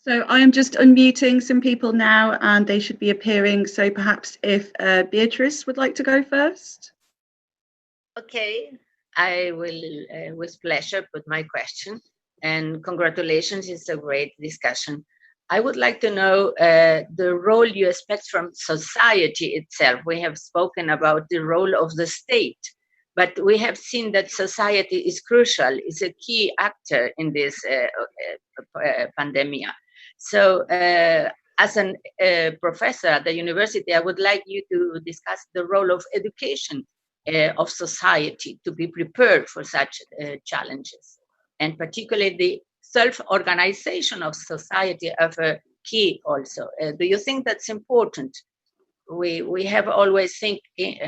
So I am just unmuting some people now, and they should be appearing. So perhaps if Beatrice would like to go first. Okay, I will with pleasure put my question. And congratulations, it's a great discussion. I would like to know the role you expect from society itself. We have spoken about the role of the state, but we have seen that society is crucial, is a key actor in this pandemic. So as a professor at the university, I would like you to discuss the role of education of society to be prepared for such challenges, and particularly the self-organization of society of a key also. Do you think that's important? We have always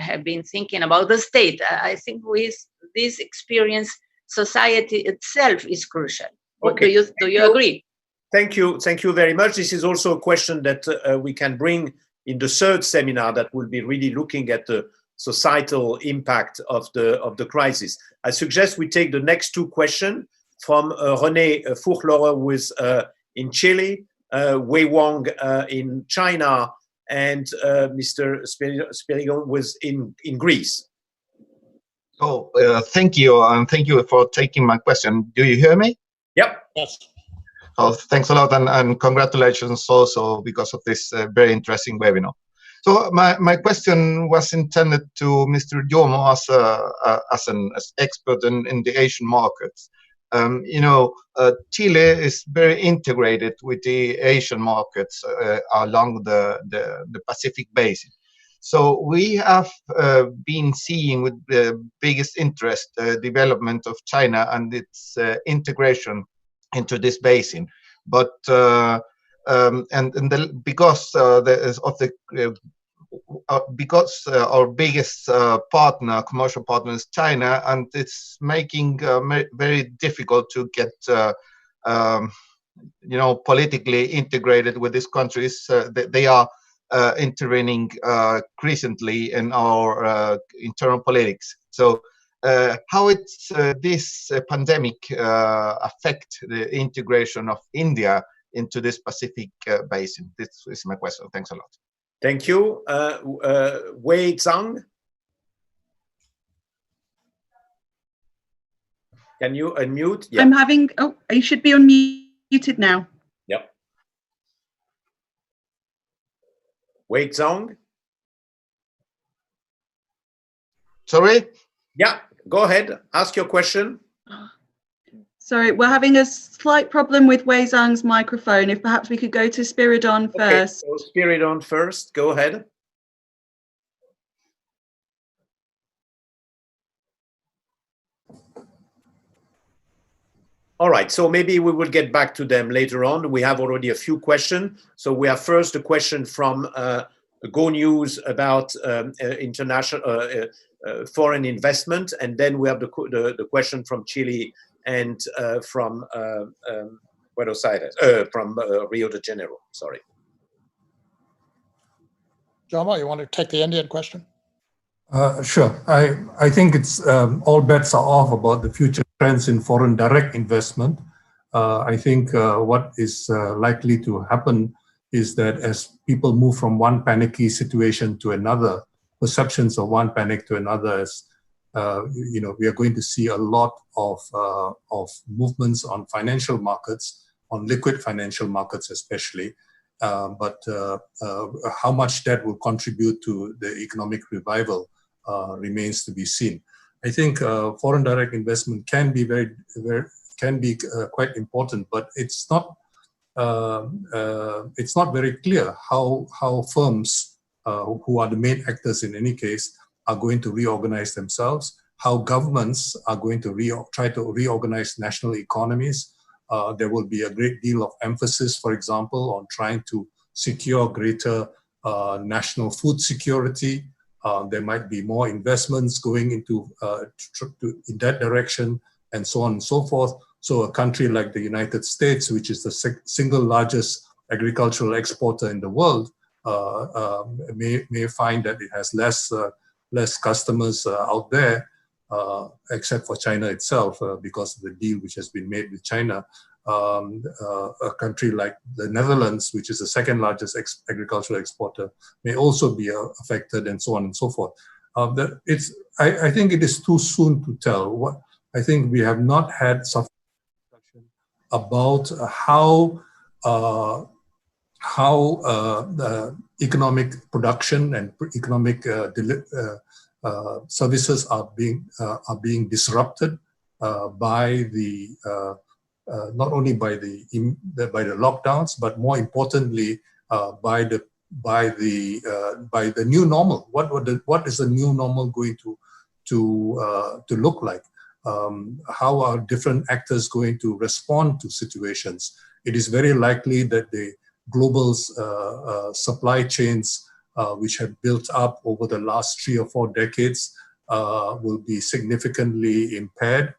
have been thinking about the state. I think with this experience, society itself is crucial. Okay. Do you agree? Thank you very much. This is also a question that we can bring in the third seminar that will be really looking at the societal impact of the crisis. I suggest we take the next two questions from René Furchlorer, who is in Chile, Wei Wang in China, and Mr. Spirigon was in Greece. Oh, thank you, and thank you for taking my question. Do you hear me? Yep. Yes. Oh, thanks a lot, and congratulations also because of this very interesting webinar. So my question was intended to Mr. Jomo as an expert in the Asian markets. Chile is very integrated with the Asian markets along the Pacific Basin. So we have been seeing with the biggest interest the development of China and its integration into this basin, but because our biggest commercial partner is China, and it's making very difficult to get politically integrated with these countries. They are intervening recently in our internal politics. So how this pandemic affect the integration of India into this Pacific basin? This is my question. Thanks a lot. Thank you. Wei Zhang. Can you unmute? Yeah. I'm having, you should be unmuted now. Yep. Wei Zhang. Sorry? Yeah, go ahead. Ask your question. Sorry, we're having a slight problem with Wei Zhang's microphone. If perhaps we could go to Spiridon first. Okay, so Spiridon first. Go ahead. All right, so maybe we will get back to them later on. We have already a few questions. So we have first a question from GoNews about international foreign investment, and then we have the question from Chile and from Buenos Aires, from Rio de Janeiro, sorry. Jomo, you want to take the Indian question? Sure. I think it's all bets are off about the future trends in foreign direct investment. I think what is likely to happen is that as people move from one panicky situation to another, perceptions of one panic to another, as we are going to see a lot of movements on financial markets, on liquid financial markets especially. But how much that will contribute to the economic revival remains to be seen. I think foreign direct investment can be quite important, but it's not very clear how firms who are the main actors in any case are going to reorganize themselves, how governments are going to try to reorganize national economies. There will be a great deal of emphasis, for example, on trying to secure greater national food security. There might be more investments going into in that direction, and so on and so forth. So a country like the United States, which is the single largest agricultural exporter in the world may find that it has less customers out there, except for China itself, because of the deal which has been made with China. A country like the Netherlands, which is the second largest agricultural exporter, may also be affected, and so on and so forth. I think it is too soon to tell. I think we have not had sufficient discussion about how the economic production and economic services are being disrupted by the not only by the lockdowns, but more importantly by the new normal. What is the new normal going to look like? How are different actors going to respond to situations? It is very likely that the global supply chains which have built up over the last 3 or 4 decades will be significantly impaired.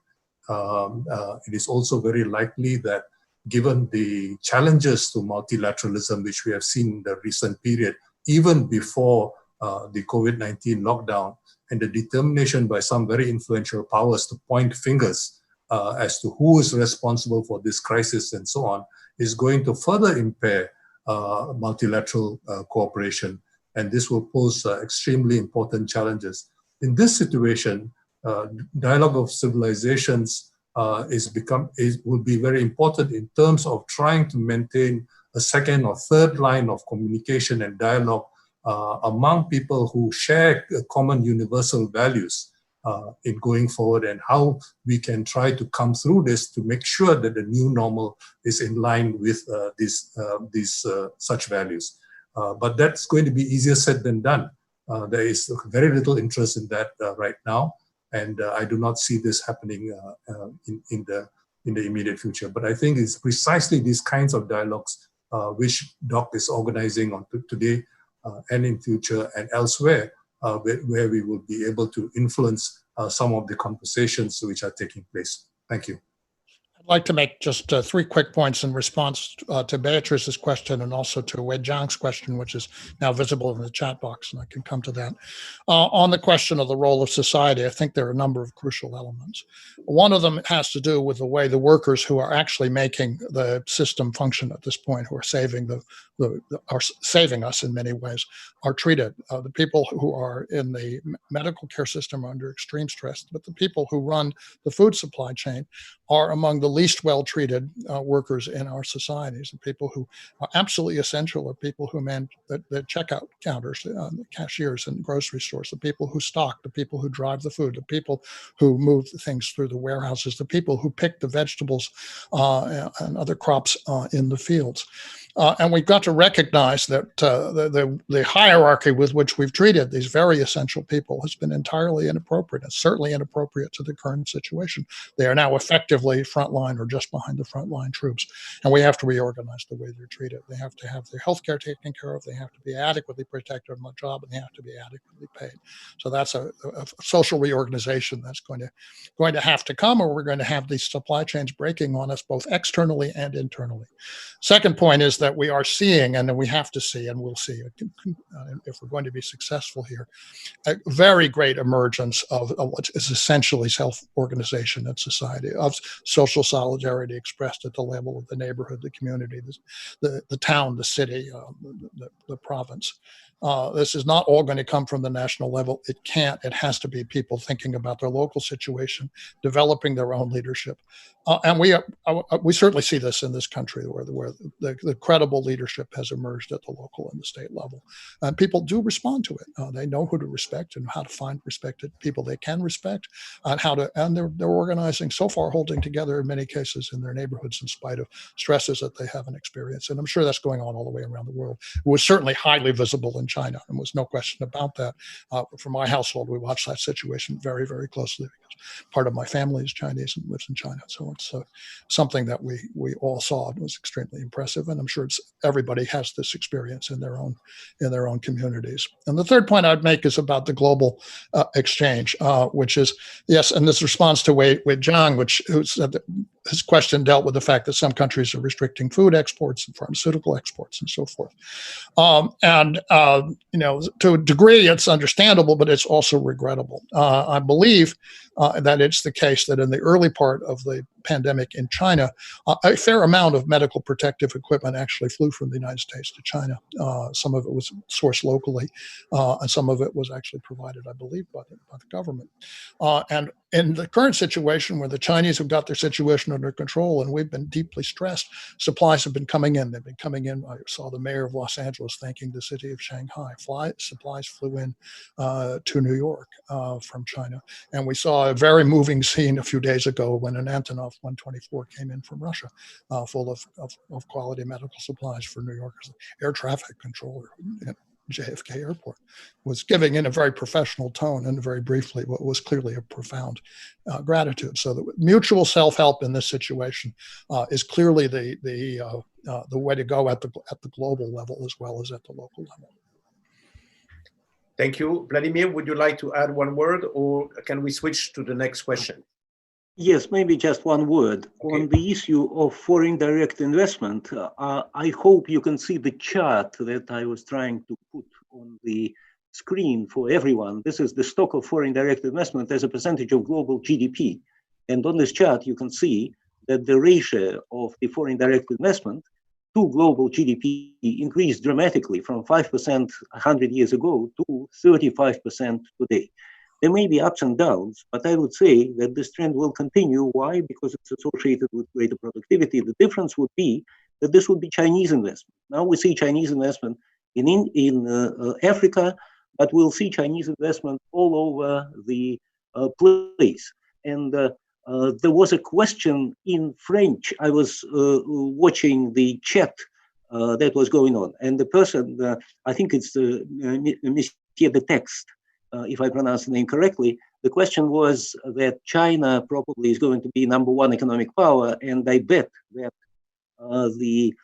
It is also very likely that, given the challenges to multilateralism which we have seen in the recent period, even before the COVID-19 lockdown, and the determination by some very influential powers to point fingers as to who is responsible for this crisis and so on, is going to further impair multilateral cooperation. And this will pose extremely important challenges. In this situation, dialogue of civilizations will be very important in terms of trying to maintain a second or third line of communication and dialogue among people who share common universal values in going forward, and how we can try to come through this to make sure that the new normal is in line with these such values. But that's going to be easier said than done. There is very little interest in that right now, and I do not see this happening in the immediate future. But I think it's precisely these kinds of dialogues which DOC is organizing on today and in future and elsewhere, where we will be able to influence some of the conversations which are taking place. Thank you. I'd like to make just 3 quick points in response to Beatrice's question and also to Wei Jiang's question, which is now visible in the chat box, and I can come to that. On the question of the role of society, I think there are a number of crucial elements. One of them has to do with the way the workers who are actually making the system function at this point, who are saving are saving us in many ways, are treated. The people who are in the medical care system are under extreme stress, but the people who run the food supply chain are among the least well-treated workers in our societies. And people who are absolutely essential are people who man the checkout counters, the cashiers in grocery stores, the people who stock, the people who drive the food, the people who move things through the warehouses, the people who pick the vegetables and other crops in the fields. And we've got to recognize that the hierarchy with which we've treated these very essential people has been entirely inappropriate. It's certainly inappropriate to the current situation. They are now effectively frontline or just behind the frontline troops. And we have to reorganize the way they're treated. They have to have their health care taken care of. They have to be adequately protected on the job, and they have to be adequately paid. So that's a social reorganization that's going to have to come, or we're going to have these supply chains breaking on us both externally and internally. Second point is that we are seeing, and we have to see, and we'll see if we're going to be successful here, a very great emergence of what is essentially self-organization in society, of social solidarity expressed at the level of the neighborhood, the community, the town, the city, the province. This is not all going to come from the national level. It can't. It has to be people thinking about their local situation, developing their own leadership. And we certainly see this in this country where the credible leadership has emerged at the local and the state level. And people do respond to it. They know who to respect and how to find respected people they can respect, and they're organizing, so far holding together in many cases in their neighborhoods in spite of stresses that they haven't experienced. And I'm sure that's going on all the way around the world. It was certainly highly visible in China, and was no question about that. For my household, we watched that situation very, very closely because part of my family is Chinese and lives in China. So it's something that we all saw. It was extremely impressive, and I'm sure everybody has this experience in their own communities. And the third point I'd make is about the global exchange, which is, yes, and this responds to Wei Jiang, who said that his question dealt with the fact that some countries are restricting food exports and pharmaceutical exports and so forth. To a degree, it's understandable, but it's also regrettable. I believe that it's the case that in the early part of the pandemic in China, a fair amount of medical protective equipment actually flew from the United States to China. Some of it was sourced locally, and some of it was actually provided, I believe, by the government. And in the current situation where the Chinese have got their situation under control and we've been deeply stressed, supplies have been coming in. They've been coming in. I saw the mayor of Los Angeles thanking the city of Shanghai. Supplies flew in to New York from China. And we saw a very moving scene a few days ago when an Antonov 124 came in from Russia, full of quality medical supplies for New Yorkers. Air traffic controller at JFK Airport was giving in a very professional tone and very briefly what was clearly a profound gratitude. So the mutual self-help in this situation is clearly the way to go at the global level as well as at the local level. Thank you. Vladimir, would you like to add one word, or can we switch to the next question? Yes, maybe just one word. Okay. On the issue of foreign direct investment, I hope you can see the chart that I was trying to put on the screen for everyone. This is the stock of foreign direct investment as a percentage of global GDP. And on this chart, you can see that the ratio of the foreign direct investment to global GDP increased dramatically from 5% 100 years ago to 35% today. There may be ups and downs, but I would say that this trend will continue. Why? Because it's associated with greater productivity. The difference would be that this would be Chinese investment. Now we see Chinese investment in Africa, but we'll see Chinese investment all over the place. And there was a question in French. I was watching the chat that was going on, and the person, I think it's Monsieur de Text, if I pronounce the name correctly, the question was that China probably is going to be #1 economic power, and I bet that the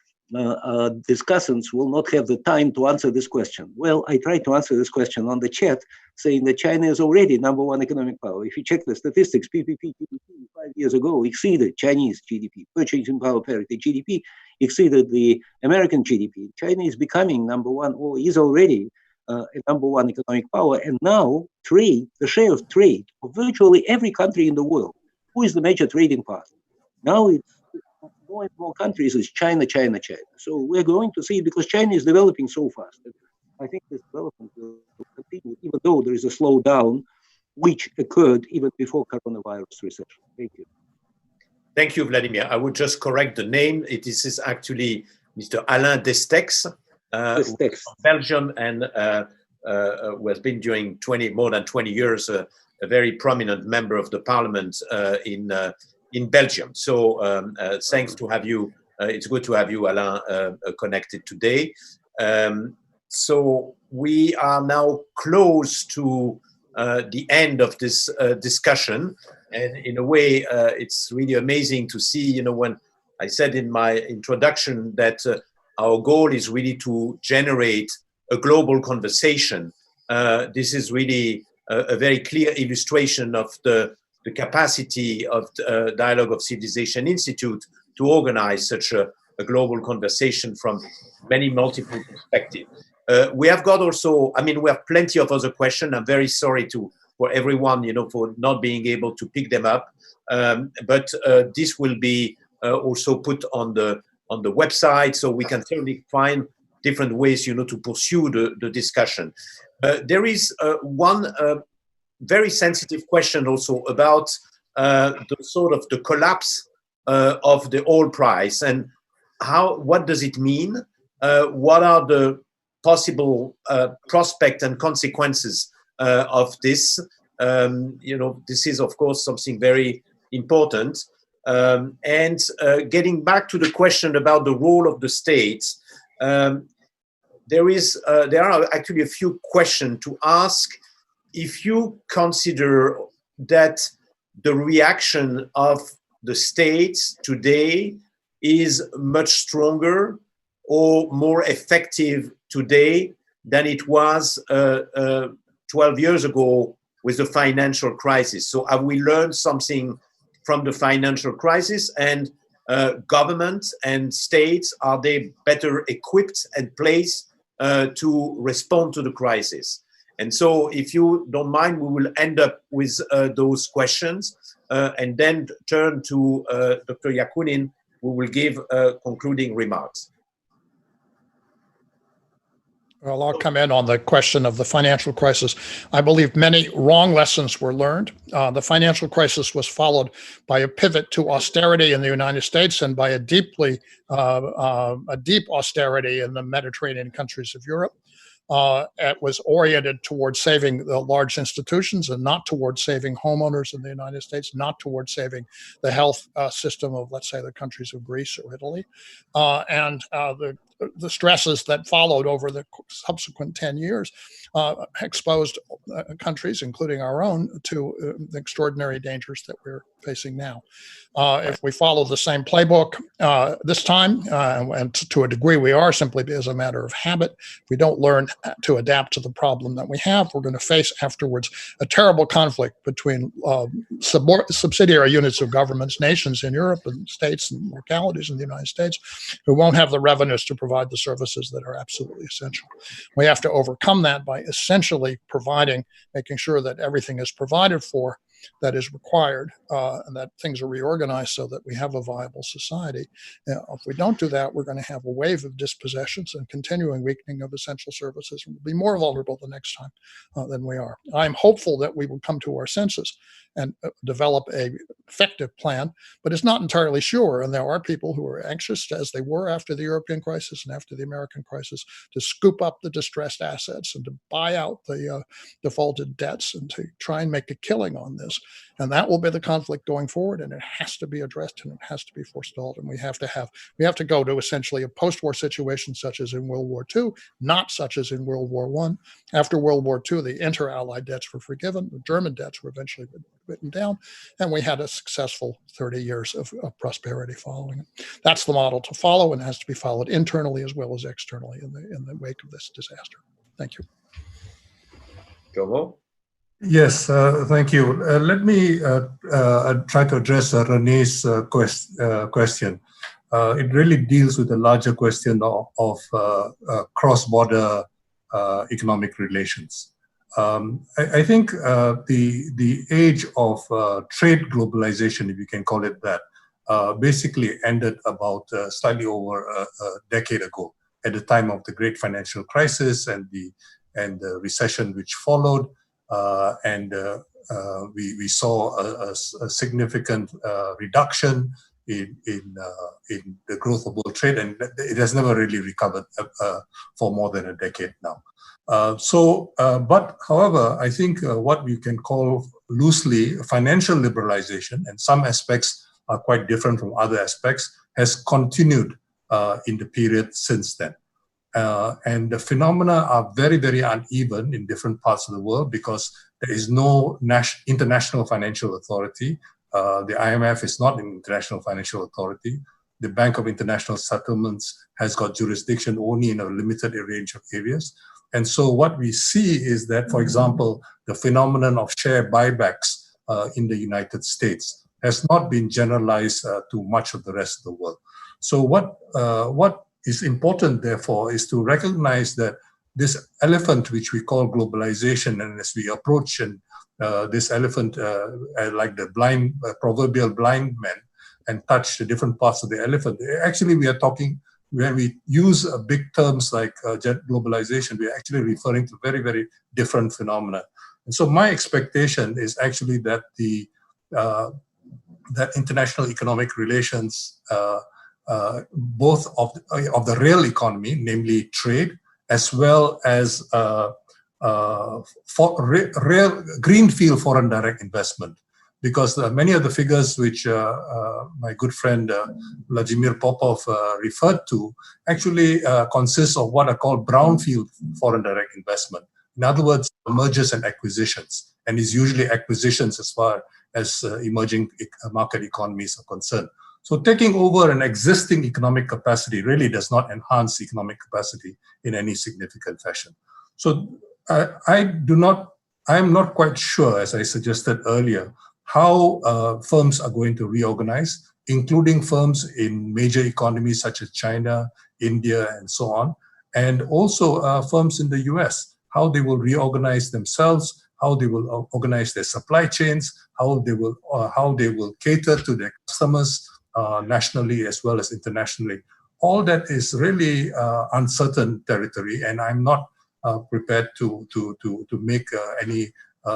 discussants will not have the time to answer this question. Well, I tried to answer this question on the chat, saying that China is already #1 economic power. If you check the statistics, PPP GDP 5 years ago exceeded Chinese GDP. Purchasing power parity GDP exceeded the American GDP. China is becoming #1, or is already a #1 economic power. And now trade, the share of trade of virtually every country in the world, who is the major trading partner? Now it's more and more countries is China, China, China. So we're going to see, because China is developing so fast, I think this development will continue, even though there is a slowdown, which occurred even before coronavirus recession. Thank you. Thank you, Vladimir. I would just correct the name. This is actually Mr. Alain Destex, from Belgium, and who has been during more than 20 years a very prominent member of the parliament in Belgium. So thanks to have you. It's good to have you, Alain, connected today. So we are now close to the end of this discussion. And in a way, it's really amazing to see, when I said in my introduction that our goal is really to generate a global conversation. This is really a very clear illustration of the capacity of the Dialogue of Civilization Institute to organize such a global conversation from many multiple perspectives. We have got also, we have plenty of other questions. I'm very sorry for everyone, for not being able to pick them up. But this will be also put on the website, so we can certainly find different ways, to pursue the discussion. There is one very sensitive question also about the collapse of the oil price, and what does it mean? What are the possible prospects and consequences of this? This is of course something very important. And getting back to the question about the role of the states, there are actually a few questions to ask. If you consider that the reaction of the states today is much stronger or more effective today than it was 12 years ago with the financial crisis. So have we learned something from the financial crisis, and governments and states, are they better equipped and placed to respond to the crisis? And so, if you don't mind, we will end up with those questions and then turn to Dr. Yakunin, who will give concluding remarks. Well, I'll come in on the question of the financial crisis. I believe many wrong lessons were learned. The financial crisis was followed by a pivot to austerity in the United States and by a deep austerity in the Mediterranean countries of Europe. It was oriented towards saving the large institutions and not towards saving homeowners in the United States, not towards saving the health system of, let's say, the countries of Greece or Italy. And the stresses that followed over the subsequent 10 years exposed countries, including our own, to the extraordinary dangers that we're facing now. If we follow the same playbook this time, and to a degree we are, simply as a matter of habit, if we don't learn to adapt to the problem that we have, we're going to face afterwards a terrible conflict between subsidiary units of governments, nations in Europe and states and localities in the United States, who won't have the revenues to provide the services that are absolutely essential. We have to overcome that by essentially making sure that everything is provided for that is required, and that things are reorganized so that we have a viable society. If we don't do that, we're going to have a wave of dispossessions and continuing weakening of essential services, and we'll be more vulnerable the next time than we are. I'm hopeful that we will come to our senses and develop an effective plan, but it's not entirely sure. And there are people who are anxious, as they were after the European crisis and after the American crisis, to scoop up the distressed assets and to buy out the defaulted debts and to try and make a killing on this. And that will be the conflict going forward, and it has to be addressed and it has to be forestalled. And we have to go to essentially a post-war situation such as in World War II, not such as in World War I. After World War II, the inter-Allied debts were forgiven, the German debts were eventually written down, and we had a successful 30 years of prosperity following it. That's the model to follow, and it has to be followed internally as well as externally in the wake of this disaster. Thank you. Jomo? Yes, thank you. Let me try to address René's question. It really deals with the larger question of cross-border economic relations. I think the age of trade globalization, if you can call it that, basically ended about slightly over a decade ago, at the time of the great financial crisis and the recession which followed. We saw a significant reduction in the growth of world trade, and it has never really recovered for more than a decade now. But however, I think what we can call loosely financial liberalization, and some aspects are quite different from other aspects, has continued in the period since then. And the phenomena are very, very uneven in different parts of the world because there is no international financial authority. The IMF is not an international financial authority. The Bank of International Settlements has got jurisdiction only in a limited range of areas. And so what we see is that, for example, the phenomenon of share buybacks in the United States has not been generalized to much of the rest of the world. So what is important, therefore, is to recognize that this elephant, which we call globalization, and as we approach this elephant like the proverbial blind man and touch the different parts of the elephant, actually we are talking, when we use big terms like globalization, we are actually referring to very, very different phenomena. And so my expectation is actually that that international economic relations, both of the real economy, namely trade, as well as real greenfield foreign direct investment, because many of the figures which my good friend Vladimir Popov referred to actually consist of what are called brownfield foreign direct investment. In other words, mergers and acquisitions, and is usually acquisitions as far as emerging market economies are concerned. So taking over an existing economic capacity really does not enhance economic capacity in any significant fashion. So I am not quite sure, as I suggested earlier, how firms are going to reorganize, including firms in major economies such as China, India, and so on, and also firms in the US, how they will reorganize themselves, how they will organize their supply chains, how they will cater to their customers nationally as well as internationally. All that is really uncertain territory, and I'm not prepared to make any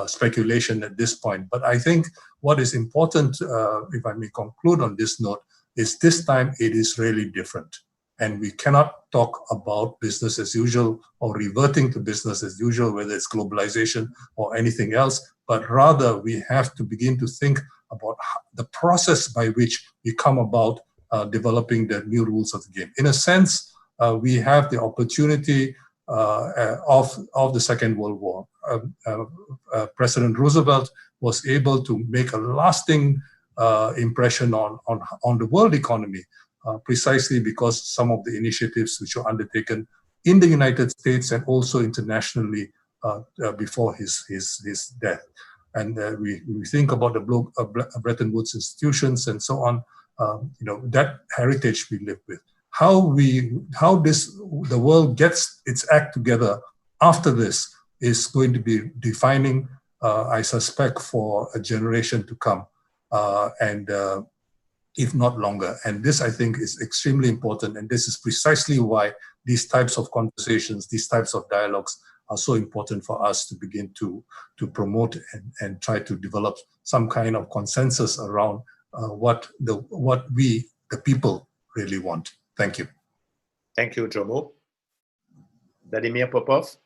speculation at this point. But I think what is important, if I may conclude on this note, is this time it is really different. And we cannot talk about business as usual or reverting to business as usual, whether it's globalization or anything else, but rather we have to begin to think about the process by which we come about developing the new rules of the game. In a sense, we have the opportunity of the Second World War. President Roosevelt was able to make a lasting impression on the world economy, precisely because some of the initiatives which were undertaken in the United States and also internationally before his death. And we think about the Bretton Woods institutions and so on. That heritage we live with. How the world gets its act together after this is going to be defining, I suspect, for a generation to come, and if not longer. And this, I think, is extremely important. And this is precisely why these types of conversations, these types of dialogues are so important for us to begin to promote and try to develop some kind of consensus around what we, the people, really want. Thank you. Thank you, Jomo. Vladimir Popov?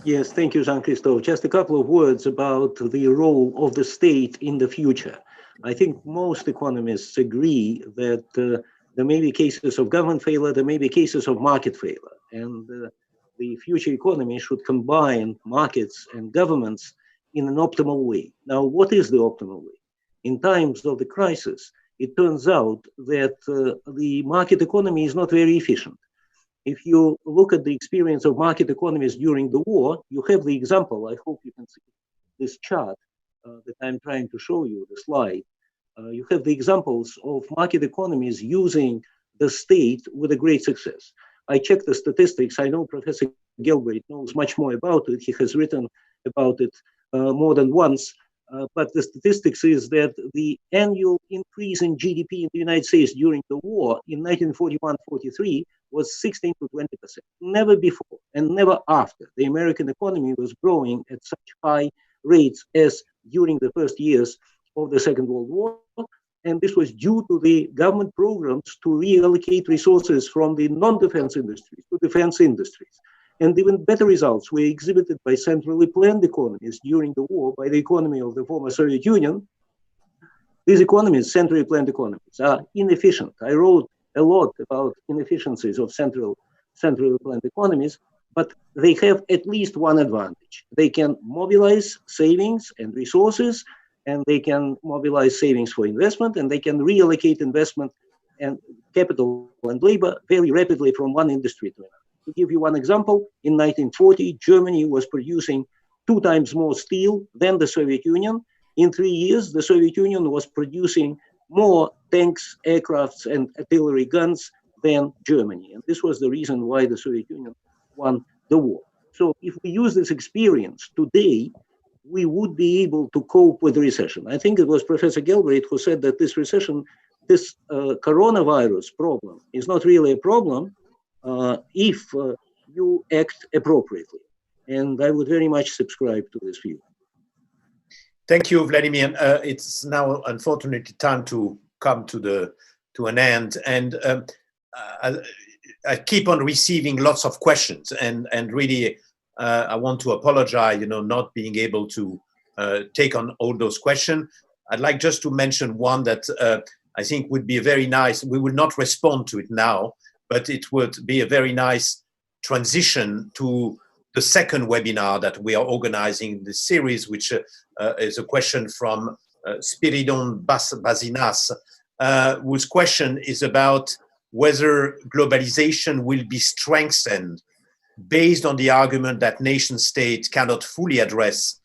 Yes, thank you, Jean-Christophe. Just a couple of words about the role of the state in the future. I think most economists agree that there may be cases of government failure, there may be cases of market failure, and the future economy should combine markets and governments in an optimal way. Now, what is the optimal way? In times of the crisis, it turns out that the market economy is not very efficient. If you look at the experience of market economies during the war, you have the example. I hope you can see this chart that I'm trying to show you, the slide. You have the examples of market economies using the state with a great success. I checked the statistics. I know Professor Galbraith knows much more about it. He has written about it more than once. But the statistics is that the annual increase in GDP in the United States during the war in 1941-43 was 16 to 20%. Never before and never after the American economy was growing at such high rates as during the first years of the Second World War. And this was due to the government programs to reallocate resources from the non-defense industries to defense industries. And even better results were exhibited by centrally planned economies during the war, by the economy of the former Soviet Union. These economies, centrally planned economies, are inefficient. I wrote a lot about inefficiencies of centrally planned economies, but they have at least one advantage. They can mobilize savings and resources, and they can mobilize savings for investment, and they can reallocate investment and capital and labor very rapidly from one industry to another. To give you one example, in 1940, Germany was producing 2 times more steel than the Soviet Union. In 3 years, the Soviet Union was producing more tanks, aircrafts, and artillery guns than Germany. And this was the reason why the Soviet Union won the war. So if we use this experience today, we would be able to cope with the recession. I think it was Professor Galbraith who said that this recession, this coronavirus problem is not really a problem if you act appropriately. And I would very much subscribe to this view. Thank you, Vladimir. It's now unfortunately time to come to an end, and I keep on receiving lots of questions, and really I want to apologize, not being able to take on all those questions. I'd like just to mention one that I think would be very nice. We will not respond to it now, but it would be a very nice transition to the second webinar that we are organizing in this series, which is a question from Spiridon Bazinas, whose question is about whether globalization will be strengthened based on the argument that nation states cannot fully address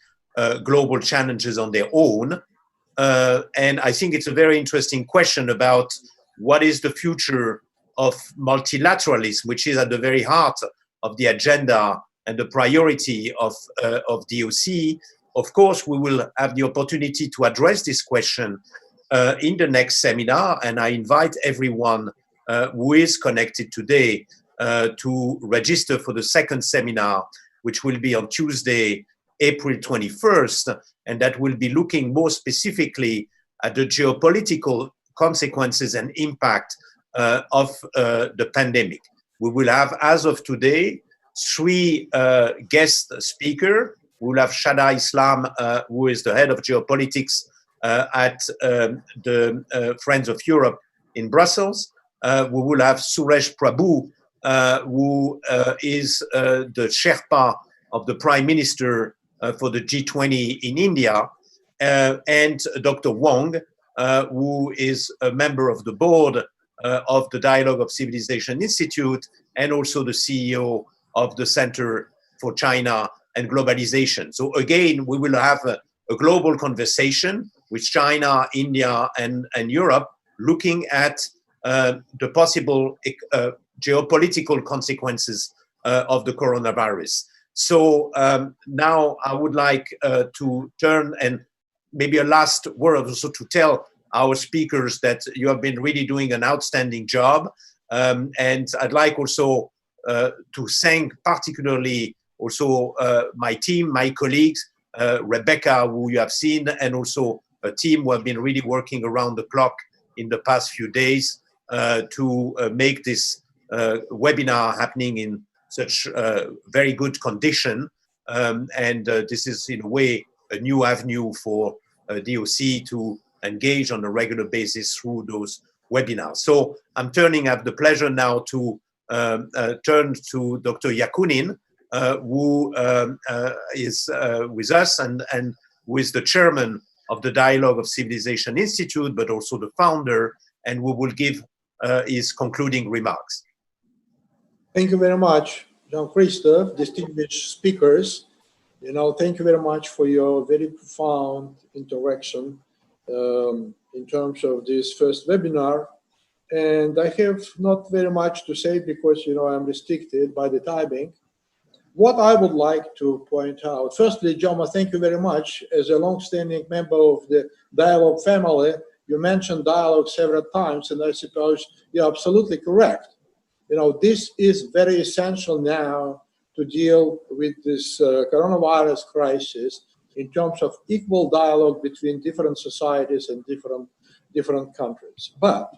global challenges on their own, And I think it's a very interesting question about what is the future of multilateralism, which is at the very heart of the agenda and the priority of DOC. Of course, we will have the opportunity to address this question in the next seminar, and I invite everyone who is connected today to register for the second seminar, which will be on Tuesday, April 21st, and that will be looking more specifically at the geopolitical consequences and impact of the pandemic. We will have, as of today, 3 guest speakers. We will have Shada Islam, who is the head of geopolitics at the Friends of Europe in Brussels. We will have Suresh Prabhu, who is the Sherpa of the Prime Minister for the G20 in India, and Dr. Wong, who is a member of the board of the Dialogue of Civilization Institute and also the CEO of the Center for China and Globalization. So again, we will have a global conversation with China, India, and Europe, looking at the possible geopolitical consequences of the coronavirus. So now I would like to turn, and maybe a last word also to tell our speakers that you have been really doing an outstanding job. And I'd like also to thank particularly also my team, my colleagues, Rebecca, who you have seen, and also a team who have been really working around the clock in the past few days to make this webinar happening in such very good condition. And this is in a way a new avenue for DOC to engage on a regular basis through those webinars. So I'm turning, I have the pleasure now to turn to Dr. Yakunin, who is with us and who is the chairman of the Dialogue of Civilization Institute, but also the founder, and who will give his concluding remarks. Thank you very much, Jean-Christophe, distinguished speakers. Thank you very much for your very profound interaction in terms of this first webinar. And I have not very much to say because, I'm restricted by the timing. What I would like to point out, firstly, Jomo, thank you very much. As a long-standing member of the Dialogue family, you mentioned dialogue several times, and I suppose you're absolutely correct. This is very essential now to deal with this coronavirus crisis in terms of equal dialogue between different societies and different countries. But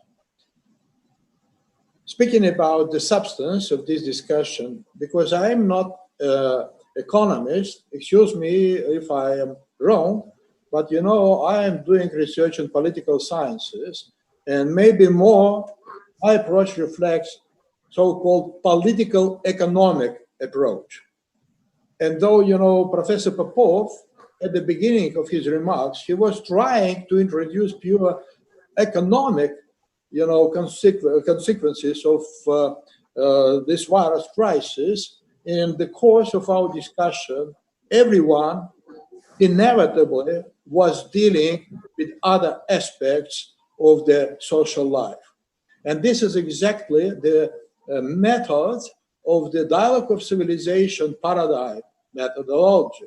speaking about the substance of this discussion, because I am not an economist, excuse me if I am wrong, but I am doing research in political sciences, and maybe more, my approach reflects so-called political economic approach. And though, Professor Popov, at the beginning of his remarks, he was trying to introduce pure economic, consequences of this virus crisis. In the course of our discussion, everyone inevitably was dealing with other aspects of their social life. And this is exactly the method of the Dialogue of Civilization paradigm methodology,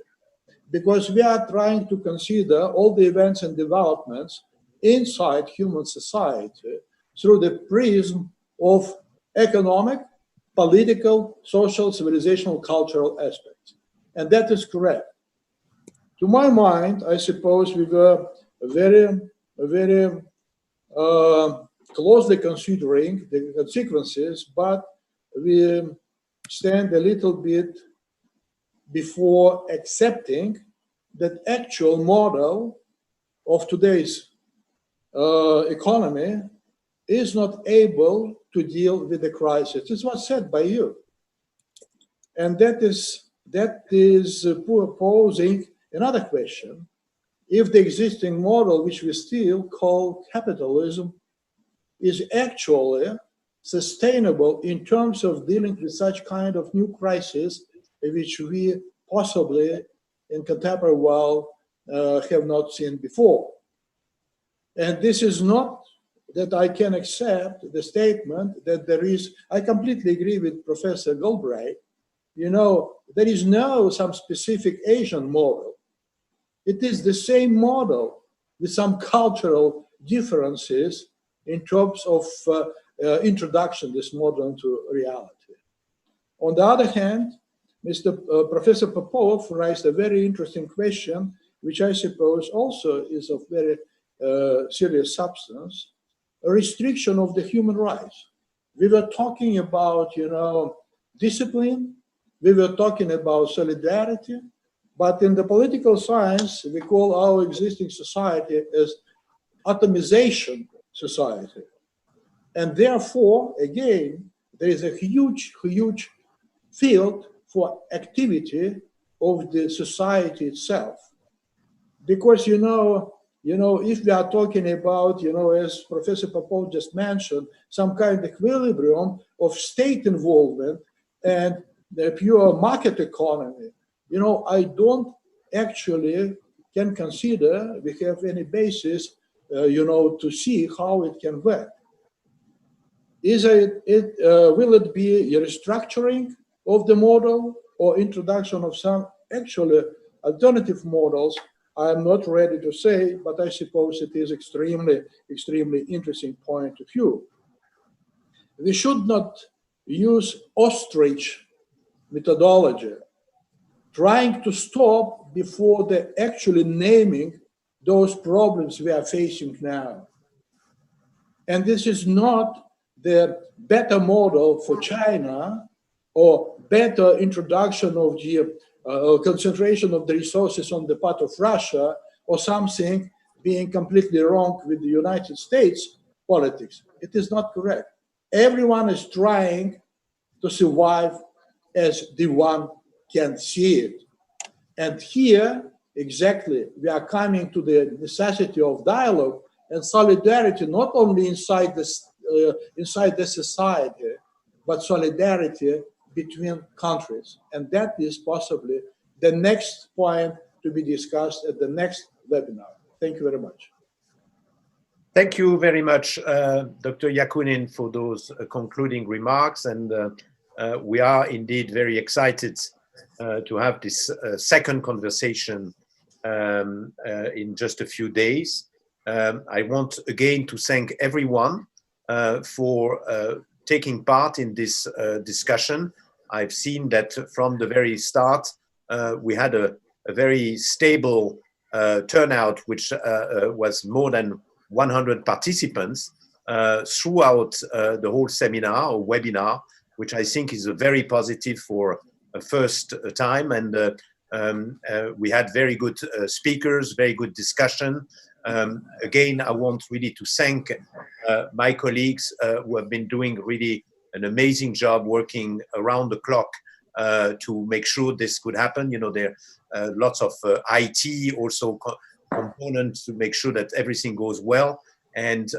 because we are trying to consider all the events and developments inside human society through the prism of economic, political, social, civilizational, cultural aspects. And that is correct. To my mind, I suppose we were very closely considering the consequences, but we stand a little bit before accepting that actual model of today's economy is not able to deal with the crisis. This was said by you. And that is posing another question. If the existing model, which we still call capitalism, is actually sustainable in terms of dealing with such kind of new crisis, which we possibly in contemporary world have not seen before. And this is not that I can accept the statement that there is, I completely agree with Professor Galbraith, you know, there is no some specific Asian model. It is the same model with some cultural differences in terms of introduction this model into reality. On the other hand, Professor Popov raised a very interesting question, which I suppose also is of very serious substance, a restriction of the human rights. We were talking about, you know, discipline, we were talking about solidarity, but in the political science, we call our existing society as atomization society. And therefore, again, there is a huge, huge field for activity of the society itself. Because, you know, if we are talking about, you know, as Professor Popov just mentioned, some kind of equilibrium of state involvement and the pure market economy, you know, I don't actually can consider we have any basis, you know, to see how it can work. Will it be a restructuring of the model or introduction of some actually alternative models? I'm not ready to say, but I suppose it is extremely, extremely interesting point of view. We should not use ostrich methodology, trying to stop before the actually naming those problems we are facing now. And this is not the better model for China or better introduction of the concentration of the resources on the part of Russia or something being completely wrong with the United States politics. It is not correct. Everyone is trying to survive as the one can see it. And here, exactly, we are coming to the necessity of dialogue and solidarity, not only inside the society, but solidarity between countries. And that is possibly the next point to be discussed at the next webinar. Thank you very much. Thank you very much, Dr. Yakunin, for those concluding remarks. And we are indeed very excited to have this second conversation in just a few days. I want again to thank everyone for taking part in this discussion. I've seen that from the very start, we had a very stable turnout, which was more than 100 participants throughout the whole seminar or webinar, which I think is a very positive for a first time. And we had very good speakers, very good discussion. Again, I want really to thank my colleagues who have been doing really an amazing job working around the clock to make sure this could happen. You know, there are lots of IT also components to make sure that everything goes well. And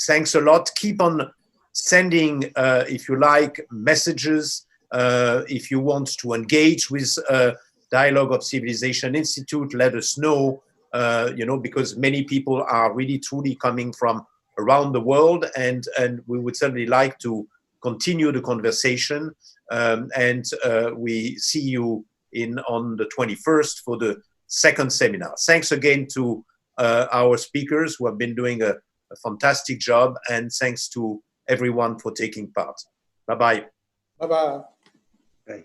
thanks a lot. Keep on sending, if you like, messages. If you want to engage with Dialogue of Civilization Institute, let us know, you know, because many people are really truly coming from around the world, and we would certainly like to continue the conversation. And we see you on the 21st for the second seminar. Thanks again to our speakers who have been doing a fantastic job, and thanks to everyone for taking part. Bye-bye. Bye-bye. Bye.